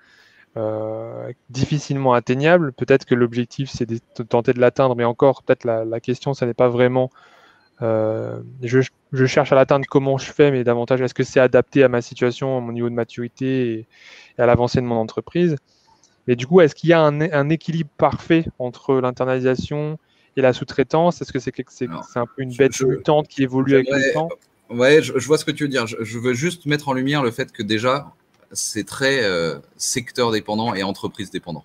difficilement atteignable, peut-être que l'objectif, c'est de tenter de l'atteindre, mais encore, peut-être la question, ça n'est pas vraiment... je cherche à l'atteindre, comment je fais, mais davantage est-ce que c'est adapté à ma situation, à mon niveau de maturité et à l'avancée de mon entreprise. Et du coup, est-ce qu'il y a un équilibre parfait entre l'internalisation et la sous-traitance? Est-ce que c'est un peu une bête mutante qui évolue avec le temps? Ouais, je vois ce que tu veux dire. Je veux juste mettre en lumière le fait que déjà, c'est très secteur dépendant et entreprise dépendant.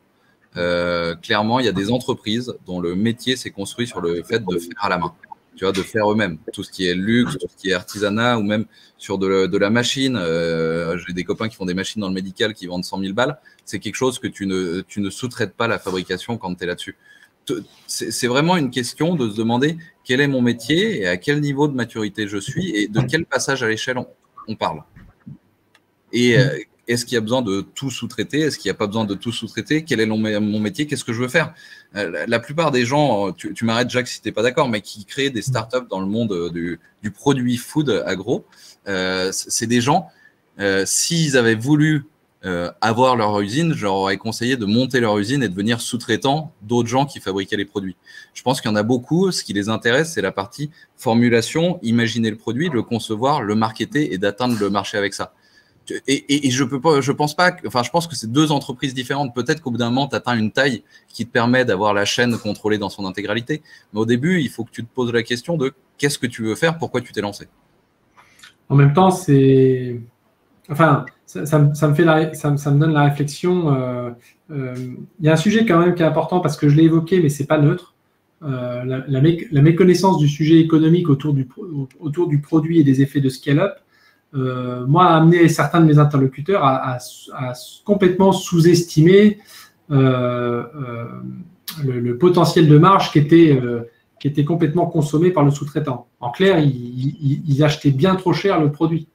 Clairement, il y a des entreprises dont le métier s'est construit sur le fait de faire à la main. Tu vois, de faire eux-mêmes. Tout ce qui est luxe, tout ce qui est artisanat, ou même sur de la machine. J'ai des copains qui font des machines dans le médical qui vendent 100 000 balles. C'est quelque chose que tu ne sous-traites pas la fabrication quand tu es là-dessus. C'est vraiment une question de se demander quel est mon métier et à quel niveau de maturité je suis et de quel passage à l'échelle on parle. Et est-ce qu'il y a besoin de tout sous-traiter? Est-ce qu'il n'y a pas besoin de tout sous-traiter? Quel est mon métier? Qu'est-ce que je veux faire? La plupart des gens, tu m'arrêtes Jacques si tu n'es pas d'accord, mais qui créent des startups dans le monde du produit food agro, c'est des gens, s'ils avaient voulu avoir leur usine, je leur aurais conseillé de monter leur usine et de devenir sous-traitant d'autres gens qui fabriquaient les produits. Je pense qu'il y en a beaucoup, ce qui les intéresse, c'est la partie formulation, imaginer le produit, le concevoir, le marketer et d'atteindre le marché avec ça. Et je pense que c'est deux entreprises différentes. Peut-être qu'au bout d'un moment, tu atteins une taille qui te permet d'avoir la chaîne contrôlée dans son intégralité. Mais au début, il faut que tu te poses la question de qu'est-ce que tu veux faire, pourquoi tu t'es lancé. En même temps, ça me donne la réflexion. Il y a un sujet quand même qui est important parce que je l'ai évoqué, mais c'est pas neutre. La méconnaissance du sujet économique autour du produit et des effets de scale-up. Moi, a amené certains de mes interlocuteurs à complètement sous-estimer le potentiel de marge qui était complètement consommé par le sous-traitant. En clair, ils achetaient bien trop cher le produit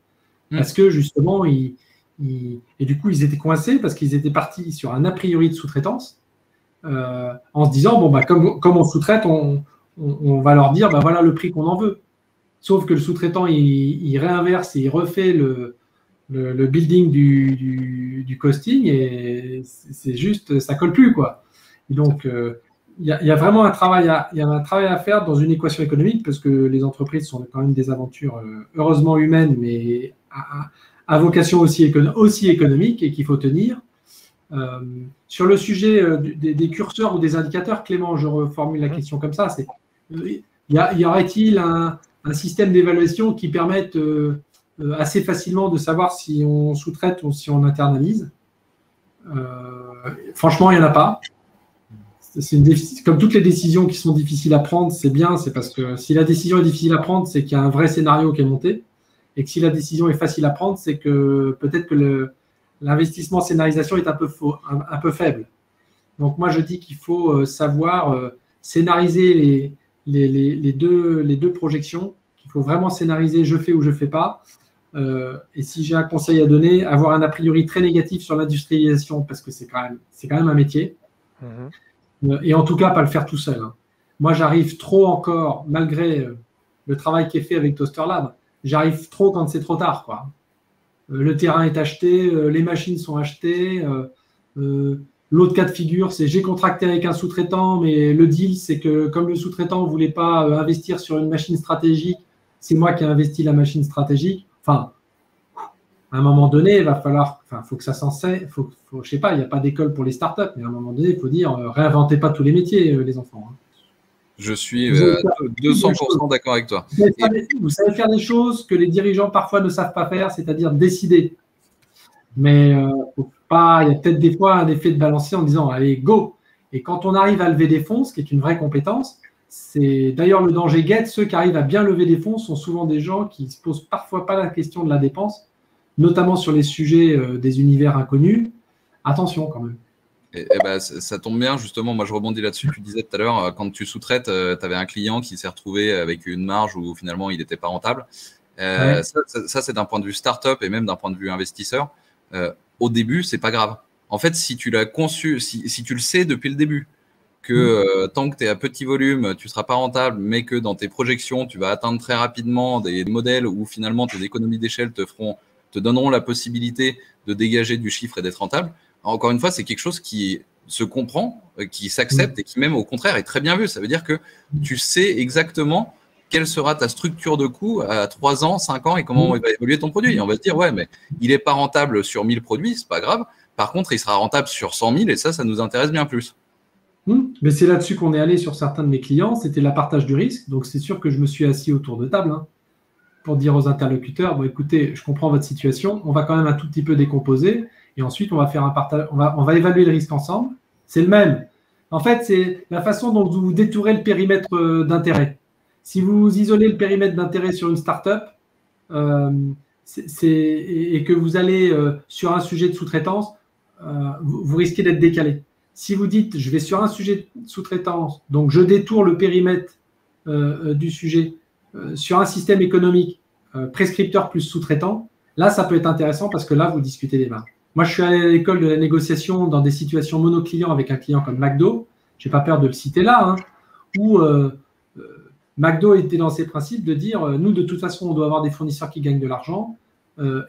parce que justement, et du coup, ils étaient coincés parce qu'ils étaient partis sur un a priori de sous-traitance en se disant, bon, comme on sous-traite, on va leur dire, voilà le prix qu'on en veut. Sauf que le sous-traitant, il réinverse et il refait le building du costing et c'est juste, ça colle plus, quoi. Et donc, il y a vraiment un travail à faire dans une équation économique parce que les entreprises sont quand même des aventures heureusement humaines, mais à vocation aussi économique et qu'il faut tenir. Sur le sujet des curseurs ou des indicateurs, Clément, je reformule la question comme ça, y aurait-il un système d'évaluation qui permette assez facilement de savoir si on sous-traite ou si on internalise? Franchement, il n'y en a pas. Comme toutes les décisions qui sont difficiles à prendre, c'est bien, c'est parce que si la décision est difficile à prendre, c'est qu'il y a un vrai scénario qui est monté. Et que si la décision est facile à prendre, c'est que peut-être que l'investissement scénarisation est un peu faible. Donc moi, je dis qu'il faut savoir scénariser les deux projections, qu'il faut vraiment scénariser je fais ou je fais pas. Et si j'ai un conseil à donner, avoir un a priori très négatif sur l'industrialisation, parce que c'est quand même un métier. Et en tout cas, pas le faire tout seul. Moi, j'arrive trop encore, malgré le travail qui est fait avec Toaster Lab, j'arrive trop quand c'est trop tard, quoi. Le terrain est acheté, les machines sont achetées, L'autre cas de figure, c'est j'ai contracté avec un sous-traitant, mais le deal, c'est que comme le sous-traitant ne voulait pas investir sur une machine stratégique, c'est moi qui ai investi la machine stratégique. Enfin, à un moment donné, il va falloir, faut que ça s'en sait. Je sais pas, il n'y a pas d'école pour les startups, mais à un moment donné, il faut dire, réinventez pas tous les métiers, les enfants. Je suis 200% d'accord avec toi. Vous savez faire des choses que les dirigeants parfois ne savent pas faire, c'est-à-dire décider. Mais faut pas, il y a peut-être des fois un effet de balancier en disant allez, go. Et quand on arrive à lever des fonds, ce qui est une vraie compétence, c'est d'ailleurs le danger guette. Ceux qui arrivent à bien lever des fonds sont souvent des gens qui ne se posent parfois pas la question de la dépense, notamment sur les sujets des univers inconnus. Attention quand même. Ça tombe bien, justement. Moi, je rebondis là-dessus. Tu disais tout à l'heure, quand tu sous-traites, tu avais un client qui s'est retrouvé avec une marge où finalement il n'était pas rentable. Ouais. Ça c'est d'un point de vue startup et même d'un point de vue investisseur. Au début, c'est pas grave. En fait, si tu l'as conçu, si tu le sais depuis le début, que tant que tu es à petit volume, tu ne seras pas rentable, mais que dans tes projections, tu vas atteindre très rapidement des modèles où finalement tes économies d'échelle te donneront la possibilité de dégager du chiffre et d'être rentable. Encore une fois, c'est quelque chose qui se comprend, qui s'accepte et qui même au contraire est très bien vu. Ça veut dire que tu sais exactement quelle sera ta structure de coût à 3 ans, 5 ans et comment va évoluer ton produit. Et on va se dire, ouais, mais il n'est pas rentable sur 1000 produits, c'est pas grave. Par contre, il sera rentable sur 100 000 et ça nous intéresse bien plus. Mais c'est là-dessus qu'on est allé sur certains de mes clients. C'était la partage du risque. Donc, c'est sûr que je me suis assis autour de table pour dire aux interlocuteurs, bon, écoutez, je comprends votre situation. On va quand même un tout petit peu décomposer et ensuite, on va faire un partage. On va évaluer le risque ensemble. C'est le même. En fait, c'est la façon dont vous détourez le périmètre d'intérêt. Si vous isolez le périmètre d'intérêt sur une startup et que vous allez sur un sujet de sous-traitance, vous risquez d'être décalé. Si vous dites, je vais sur un sujet de sous-traitance, donc je détourne le périmètre du sujet sur un système économique prescripteur plus sous-traitant, là, ça peut être intéressant parce que là, vous discutez des marges. Moi, je suis allé à l'école de la négociation dans des situations monoclients avec un client comme McDo. Je n'ai pas peur de le citer là, où McDo était dans ses principes de dire, nous, de toute façon, on doit avoir des fournisseurs qui gagnent de l'argent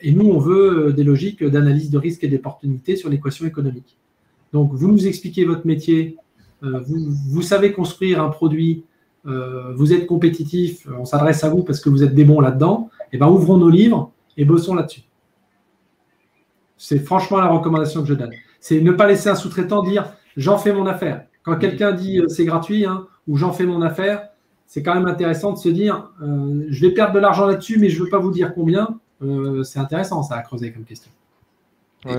et nous, on veut des logiques d'analyse de risque et d'opportunité sur l'équation économique. Donc, vous nous expliquez votre métier, vous savez construire un produit, vous êtes compétitif, on s'adresse à vous parce que vous êtes des bons là-dedans, et bien ouvrons nos livres et bossons là-dessus. C'est franchement la recommandation que je donne. C'est ne pas laisser un sous-traitant dire « j'en fais mon affaire ». Quand quelqu'un dit « c'est gratuit » ou « j'en fais mon affaire », c'est quand même intéressant de se dire « je vais perdre de l'argent là-dessus, mais je ne veux pas vous dire combien ». C'est intéressant, ça, à creuser comme question.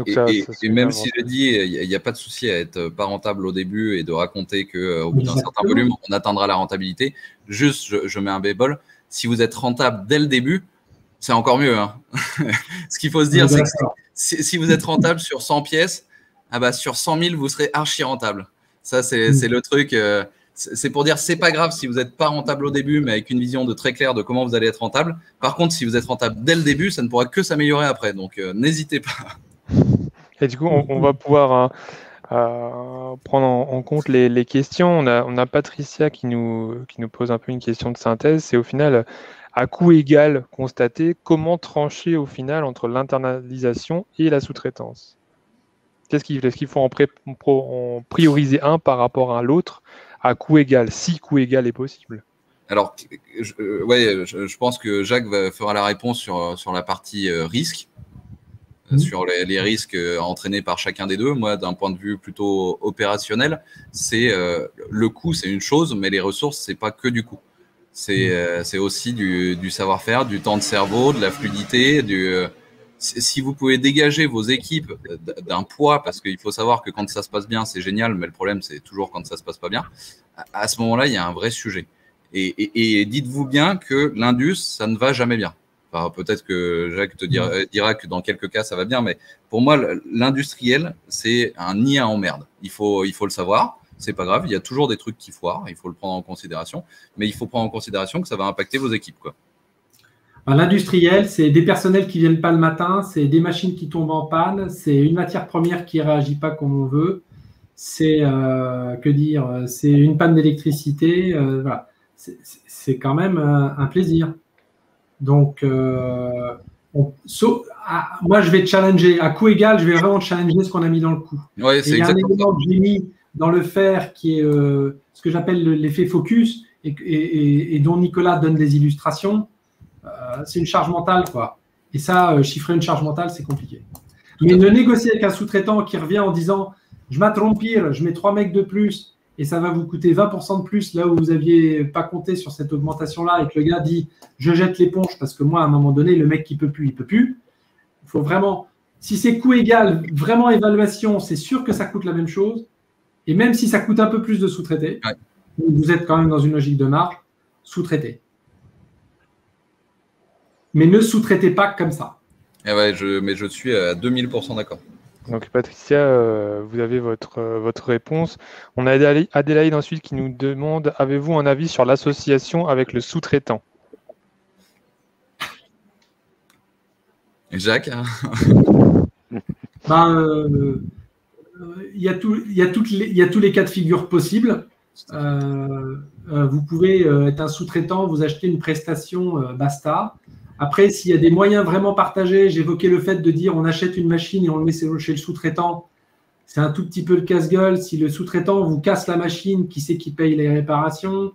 Et même si je dis, il n'y a pas de souci à être pas rentable au début et de raconter qu'au bout d'un certain volume, on atteindra la rentabilité. Juste, je mets un bémol. Si vous êtes rentable dès le début, c'est encore mieux. Ce qu'il faut se dire, c'est que si vous êtes rentable sur 100 pièces, sur 100 000, vous serez archi rentable. Ça, c'est le truc. C'est pour dire, c'est pas grave si vous n'êtes pas rentable au début, mais avec une vision très claire de comment vous allez être rentable. Par contre, si vous êtes rentable dès le début, ça ne pourra que s'améliorer après. Donc, n'hésitez pas. Et du coup, on va pouvoir prendre en compte les questions. On a Patricia qui nous pose un peu une question de synthèse. C'est au final, à coût égal constaté, comment trancher au final entre l'internalisation et la sous-traitance? Est-ce qu'il faut en prioriser un par rapport à l'autre à coût égal, si coût égal est possible? Alors, je pense que Jacques fera la réponse sur la partie risque. Sur les risques entraînés par chacun des deux. Moi, d'un point de vue plutôt opérationnel, c'est le coût, c'est une chose, mais les ressources, c'est pas que du coût. C'est aussi du savoir-faire, du temps de cerveau, de la fluidité. Si vous pouvez dégager vos équipes d'un poids, parce qu'il faut savoir que quand ça se passe bien, c'est génial, mais le problème, c'est toujours quand ça se passe pas bien. À ce moment-là, il y a un vrai sujet. Et dites-vous bien que l'indus, ça ne va jamais bien. Enfin, peut-être que Jacques te dira que dans quelques cas, ça va bien, mais pour moi, l'industriel, c'est un nid à emmerde. Il faut le savoir, c'est pas grave, il y a toujours des trucs qui foirent, il faut le prendre en considération, mais il faut prendre en considération que ça va impacter vos équipes, quoi. L'industriel, c'est des personnels qui ne viennent pas le matin, c'est des machines qui tombent en panne, c'est une matière première qui ne réagit pas comme on veut, c'est c'est une panne d'électricité, voilà. C'est quand même un plaisir. Donc, moi, je vais challenger. À coût égal, je vais vraiment challenger ce qu'on a mis dans le coup. Ouais, c'est il y a un exactement élément que j'ai mis dans le fer qui est ce que j'appelle l'effet focus et dont Nicolas donne des illustrations. C'est une charge mentale, quoi. Et ça, chiffrer une charge mentale, c'est compliqué. Mais ne négocier avec un sous-traitant qui revient en disant « je m'attrompire, je mets 3 mecs de plus et ça va vous coûter 20% de plus là où vous n'aviez pas compté sur cette augmentation-là » et que le gars dit « je jette l'éponge parce que moi, à un moment donné, le mec qui peut plus, il peut plus ». Il faut vraiment, si c'est coût égal, vraiment évaluation, c'est sûr que ça coûte la même chose. Et même si ça coûte un peu plus de sous-traiter, vous êtes quand même dans une logique de marge, sous-traiter. Mais ne sous-traitez pas comme ça. Et ouais, mais je suis à 2000% d'accord. Donc Patricia, vous avez votre réponse. On a Adélaïde ensuite qui nous demande, avez-vous un avis sur l'association avec le sous-traitant? Jacques? Il y a tous les cas de figure possibles. Vous pouvez être un sous-traitant, vous achetez une prestation, basta. Après, s'il y a des moyens vraiment partagés, j'évoquais le fait de dire on achète une machine et on le met chez le sous-traitant. C'est un tout petit peu le casse-gueule. Si le sous-traitant vous casse la machine, qui c'est qui paye les réparations?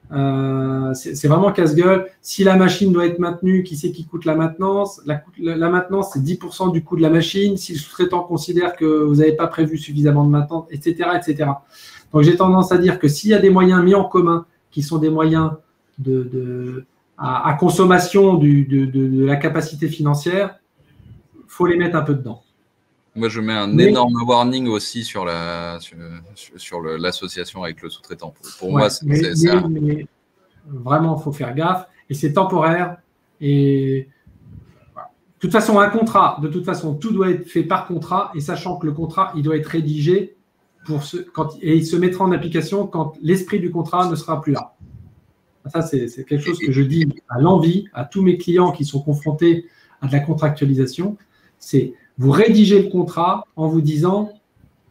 C'est vraiment casse-gueule. Si la machine doit être maintenue, qui c'est qui coûte la maintenance? La maintenance, c'est 10% du coût de la machine. Si le sous-traitant considère que vous n'avez pas prévu suffisamment de maintenance, etc., etc. Donc, j'ai tendance à dire que s'il y a des moyens mis en commun, qui sont des moyens à consommation de la capacité financière, il faut les mettre un peu dedans. Moi, je mets un énorme warning aussi sur l'association avec le sous-traitant. Pour moi, mais vraiment, il faut faire gaffe. Et c'est temporaire. Et voilà. De toute façon, un contrat, tout doit être fait par contrat. Et sachant que le contrat, il doit être rédigé et il se mettra en application quand l'esprit du contrat ne sera plus là. Ça, c'est quelque chose que je dis à l'envi à tous mes clients qui sont confrontés à de la contractualisation. C'est vous rédigez le contrat en vous disant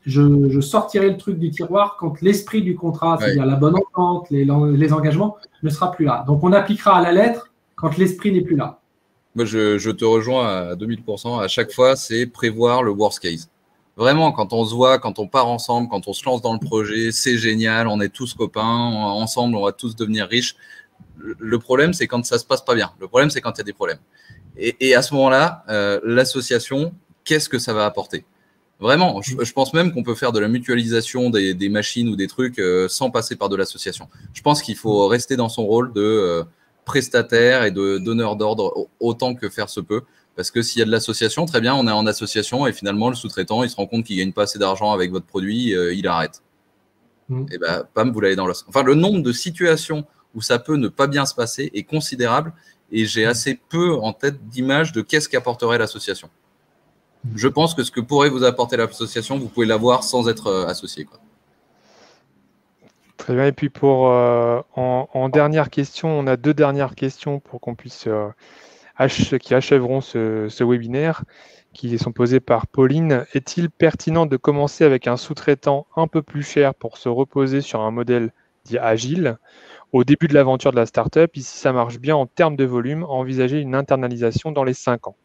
je sortirai le truc du tiroir quand l'esprit du contrat, c'est-à-dire la bonne entente, les engagements, ne sera plus là. Donc, on appliquera à la lettre quand l'esprit n'est plus là. Moi, je te rejoins à 2000%. À chaque fois, c'est prévoir le worst case. Vraiment, quand on se voit, quand on part ensemble, quand on se lance dans le projet, c'est génial, on est tous copains, ensemble, on va tous devenir riches. Le problème, c'est quand ça se passe pas bien. Le problème, c'est quand il y a des problèmes. Et à ce moment-là, l'association, qu'est-ce que ça va apporter? Vraiment, je pense même qu'on peut faire de la mutualisation des machines ou des trucs sans passer par de l'association. Je pense qu'il faut rester dans son rôle de prestataire et de donneur d'ordre autant que faire se peut. Parce que s'il y a de l'association, très bien, on est en association et finalement, le sous-traitant, il se rend compte qu'il ne gagne pas assez d'argent avec votre produit, il arrête. Et bien, bam, vous l'avez dans l'os. Enfin, le nombre de situations où ça peut ne pas bien se passer est considérable et j'ai assez peu en tête d'images de qu'est-ce qu'apporterait l'association. Je pense que ce que pourrait vous apporter l'association, vous pouvez l'avoir sans être associé, quoi. Très bien. Et puis, en dernière question, on a 2 dernières questions pour qu'on puisse... qui achèveront ce webinaire, qui sont posées par Pauline. Est-il pertinent de commencer avec un sous-traitant un peu plus cher pour se reposer sur un modèle dit agile au début de l'aventure de la startup? Et si ça marche bien en termes de volume, envisager une internalisation dans les 5 ans?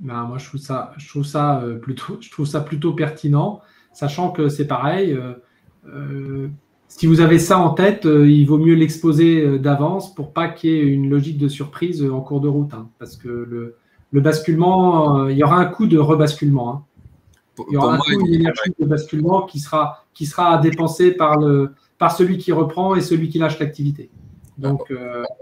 Moi, je trouve ça plutôt pertinent, sachant que c'est pareil. Si vous avez ça en tête, il vaut mieux l'exposer d'avance pour pas qu'il y ait une logique de surprise en cours de route. Parce que le basculement, il y aura un coût de rebasculement. Il y aura une énergie de basculement qui sera à dépenser par celui qui reprend et celui qui lâche l'activité. Donc,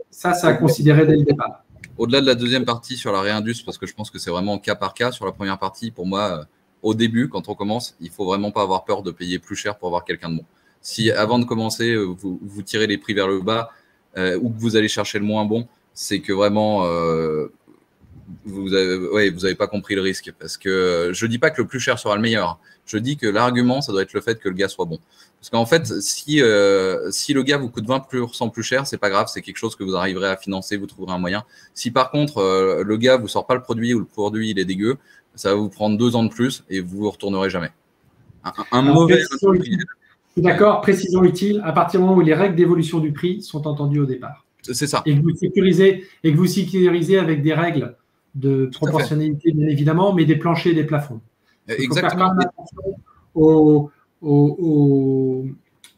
ça à considérer dès le départ. Au-delà de la deuxième partie sur la réindus, parce que je pense que c'est vraiment cas par cas, sur la première partie, pour moi, au début, quand on commence, il ne faut vraiment pas avoir peur de payer plus cher pour avoir quelqu'un de bon. Si avant de commencer, vous tirez les prix vers le bas ou que vous allez chercher le moins bon, c'est que vraiment, vous n'avez pas compris le risque. Parce que je ne dis pas que le plus cher sera le meilleur. Je dis que l'argument, ça doit être le fait que le gars soit bon. Parce qu'en fait, si le gars vous coûte 20% plus cher, c'est pas grave, c'est quelque chose que vous arriverez à financer, vous trouverez un moyen. Si par contre, le gars vous sort pas le produit ou le produit il est dégueu, ça va vous prendre 2 ans de plus et vous ne retournerez jamais. Un mauvais D'accord, précision utile, à partir du moment où les règles d'évolution du prix sont entendues au départ. C'est ça. Et que vous sécurisez avec des règles de proportionnalité, bien évidemment, mais des planchers et des plafonds. Il faut faire quand même attention aux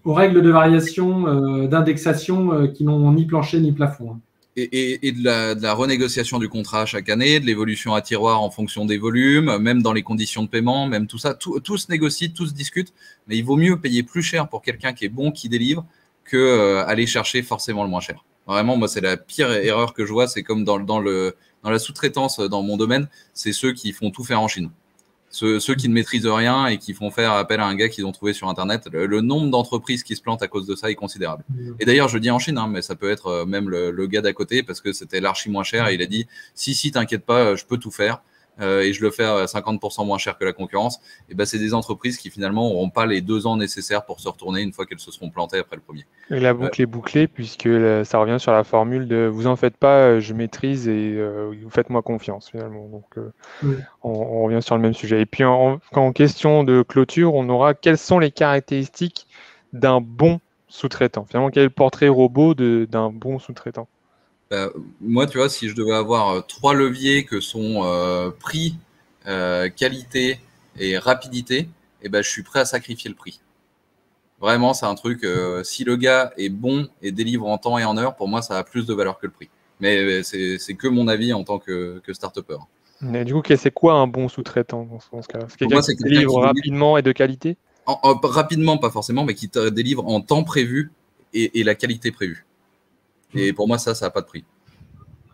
règles de variation, d'indexation qui n'ont ni plancher ni plafond. Et de la renégociation du contrat chaque année, de l'évolution à tiroir en fonction des volumes, même dans les conditions de paiement, même tout ça, tout se négocie, tout se discute, mais il vaut mieux payer plus cher pour quelqu'un qui est bon, qui délivre, que aller chercher forcément le moins cher. Vraiment, moi, c'est la pire erreur que je vois, c'est comme dans la sous-traitance dans mon domaine, c'est ceux qui font tout faire en Chine. Ceux qui ne maîtrisent rien et qui font faire appel à un gars qu'ils ont trouvé sur Internet, le nombre d'entreprises qui se plantent à cause de ça est considérable. Et d'ailleurs, je dis en Chine, hein, mais ça peut être même le gars d'à côté parce que c'était l'archi moins cher et il a dit si, t'inquiète pas, je peux tout faire et je le fais à 50% moins cher que la concurrence. Et ben, c'est des entreprises qui finalement n'auront pas les 2 ans nécessaires pour se retourner une fois qu'elles se seront plantées après le premier. Et la boucle est bouclée puisque ça revient sur la formule de vous en faites pas, je maîtrise et vous faites-moi confiance finalement. Donc on revient sur le même sujet. Et puis en question de clôture, on aura quelles sont les caractéristiques d'un bon sous-traitant. Finalement, quel est le portrait robot d'un bon sous-traitant? Moi, tu vois, si je devais avoir 3 leviers que sont prix, qualité et rapidité, eh ben, je suis prêt à sacrifier le prix. Vraiment, c'est un truc, si le gars est bon et délivre en temps et en heure, pour moi, ça a plus de valeur que le prix. Mais c'est que mon avis en tant que start-upper. Mais du coup, c'est quoi un bon sous-traitant dans ce cas-là? C'est quelqu'un qui délivre rapidement et de qualité? Rapidement, pas forcément, mais qui te délivre en temps prévu et la qualité prévue. Et pour moi, ça n'a pas de prix.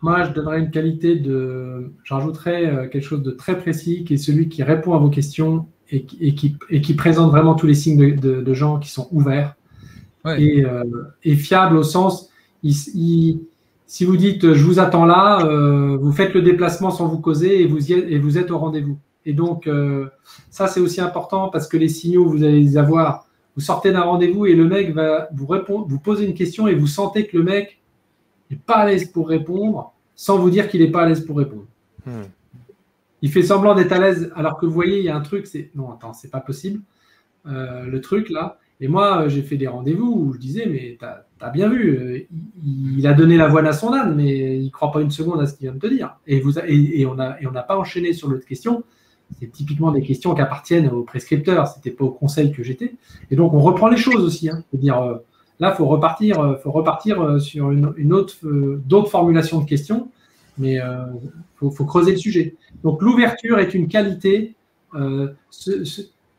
Moi, je donnerais une qualité je rajouterais quelque chose de très précis, qui est celui qui répond à vos questions et qui présente vraiment tous les signes de gens qui sont ouverts et fiables au sens, si vous dites je vous attends là, vous faites le déplacement sans vous causer et vous êtes au rendez-vous. Et donc, ça, c'est aussi important parce que les signaux, vous allez les avoir. Vous sortez d'un rendez-vous et le mec va vous répondre, vous poser une question et vous sentez que le mec n'est pas à l'aise pour répondre sans vous dire qu'il n'est pas à l'aise pour répondre. Il fait semblant d'être à l'aise alors que vous voyez, il y a un truc, non, attends, c'est pas possible. Le truc là. Et moi, j'ai fait des rendez-vous où je disais, mais t'as bien vu, il a donné l'avoine à son âne, mais il ne croit pas une seconde à ce qu'il vient de te dire. Et on n'a pas enchaîné sur l'autre question. C'est typiquement des questions qui appartiennent aux prescripteurs. C'était pas au conseil que j'étais. Et donc, on reprend les choses aussi. C'est-à-dire, là, il faut repartir sur d'autres formulations de questions, mais faut creuser le sujet. Donc, l'ouverture est une qualité. Il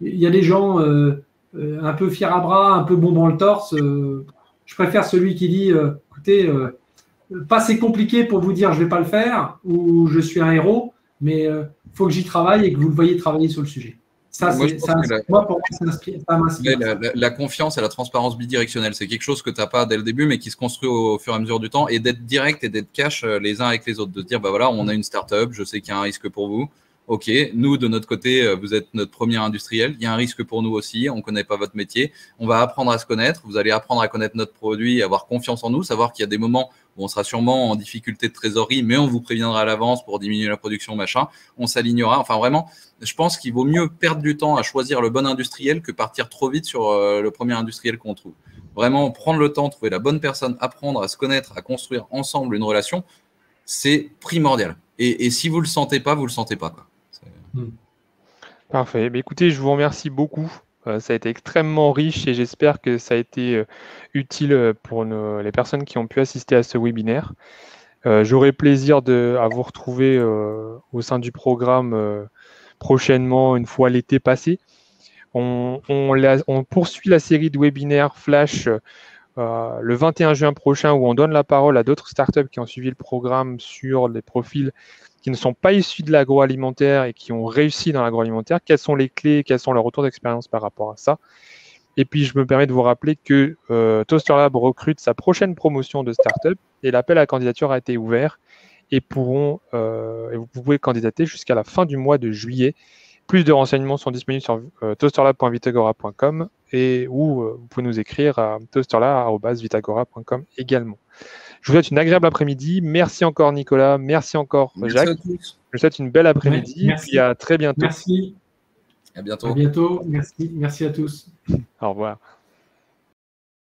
y a des gens un peu fiers à bras, un peu bombant le torse. Je préfère celui qui dit, écoutez, pas c'est compliqué pour vous dire je ne vais pas le faire ou je suis un héros, mais il faut que j'y travaille et que vous le voyez travailler sur le sujet. Ça, pour moi, ça m'inspire. La confiance et la transparence bidirectionnelle, c'est quelque chose que tu n'as pas dès le début, mais qui se construit au fur et à mesure du temps, et d'être direct et d'être cash les uns avec les autres, de se dire, bah voilà, on a une start-up, je sais qu'il y a un risque pour vous. Ok, nous, de notre côté, vous êtes notre premier industriel. Il y a un risque pour nous aussi. On ne connaît pas votre métier. On va apprendre à se connaître. Vous allez apprendre à connaître notre produit, avoir confiance en nous, savoir qu'il y a des moments où on sera sûrement en difficulté de trésorerie, mais on vous préviendra à l'avance pour diminuer la production, machin. On s'alignera. Enfin, vraiment, je pense qu'il vaut mieux perdre du temps à choisir le bon industriel que partir trop vite sur le premier industriel qu'on trouve. Vraiment, prendre le temps, trouver la bonne personne, apprendre à se connaître, à construire ensemble une relation, c'est primordial. Et si vous ne le sentez pas, vous ne le sentez pas, quoi. Parfait. Mais écoutez, je vous remercie beaucoup. Ça a été extrêmement riche et j'espère que ça a été utile pour les personnes qui ont pu assister à ce webinaire. J'aurai plaisir à vous retrouver au sein du programme prochainement, une fois l'été passé. On poursuit la série de webinaires Flash le 21 juin prochain où on donne la parole à d'autres startups qui ont suivi le programme sur les profils qui ne sont pas issus de l'agroalimentaire et qui ont réussi dans l'agroalimentaire. Quelles sont les clés, quels sont leurs retours d'expérience par rapport à ça? Et puis, je me permets de vous rappeler que Toaster Lab recrute sa prochaine promotion de startup et l'appel à candidature a été ouvert et vous pouvez candidater jusqu'à la fin du mois de juillet. Plus de renseignements sont disponibles sur toasterlab.vitagora.com et vous pouvez nous écrire à toasterlab@vitagora.com également. Je vous souhaite une agréable après-midi. Merci encore Nicolas, merci encore Jacques. Merci à tous. Je vous souhaite une belle après-midi et à très bientôt. Merci. À bientôt. À bientôt. Merci à tous. Au revoir.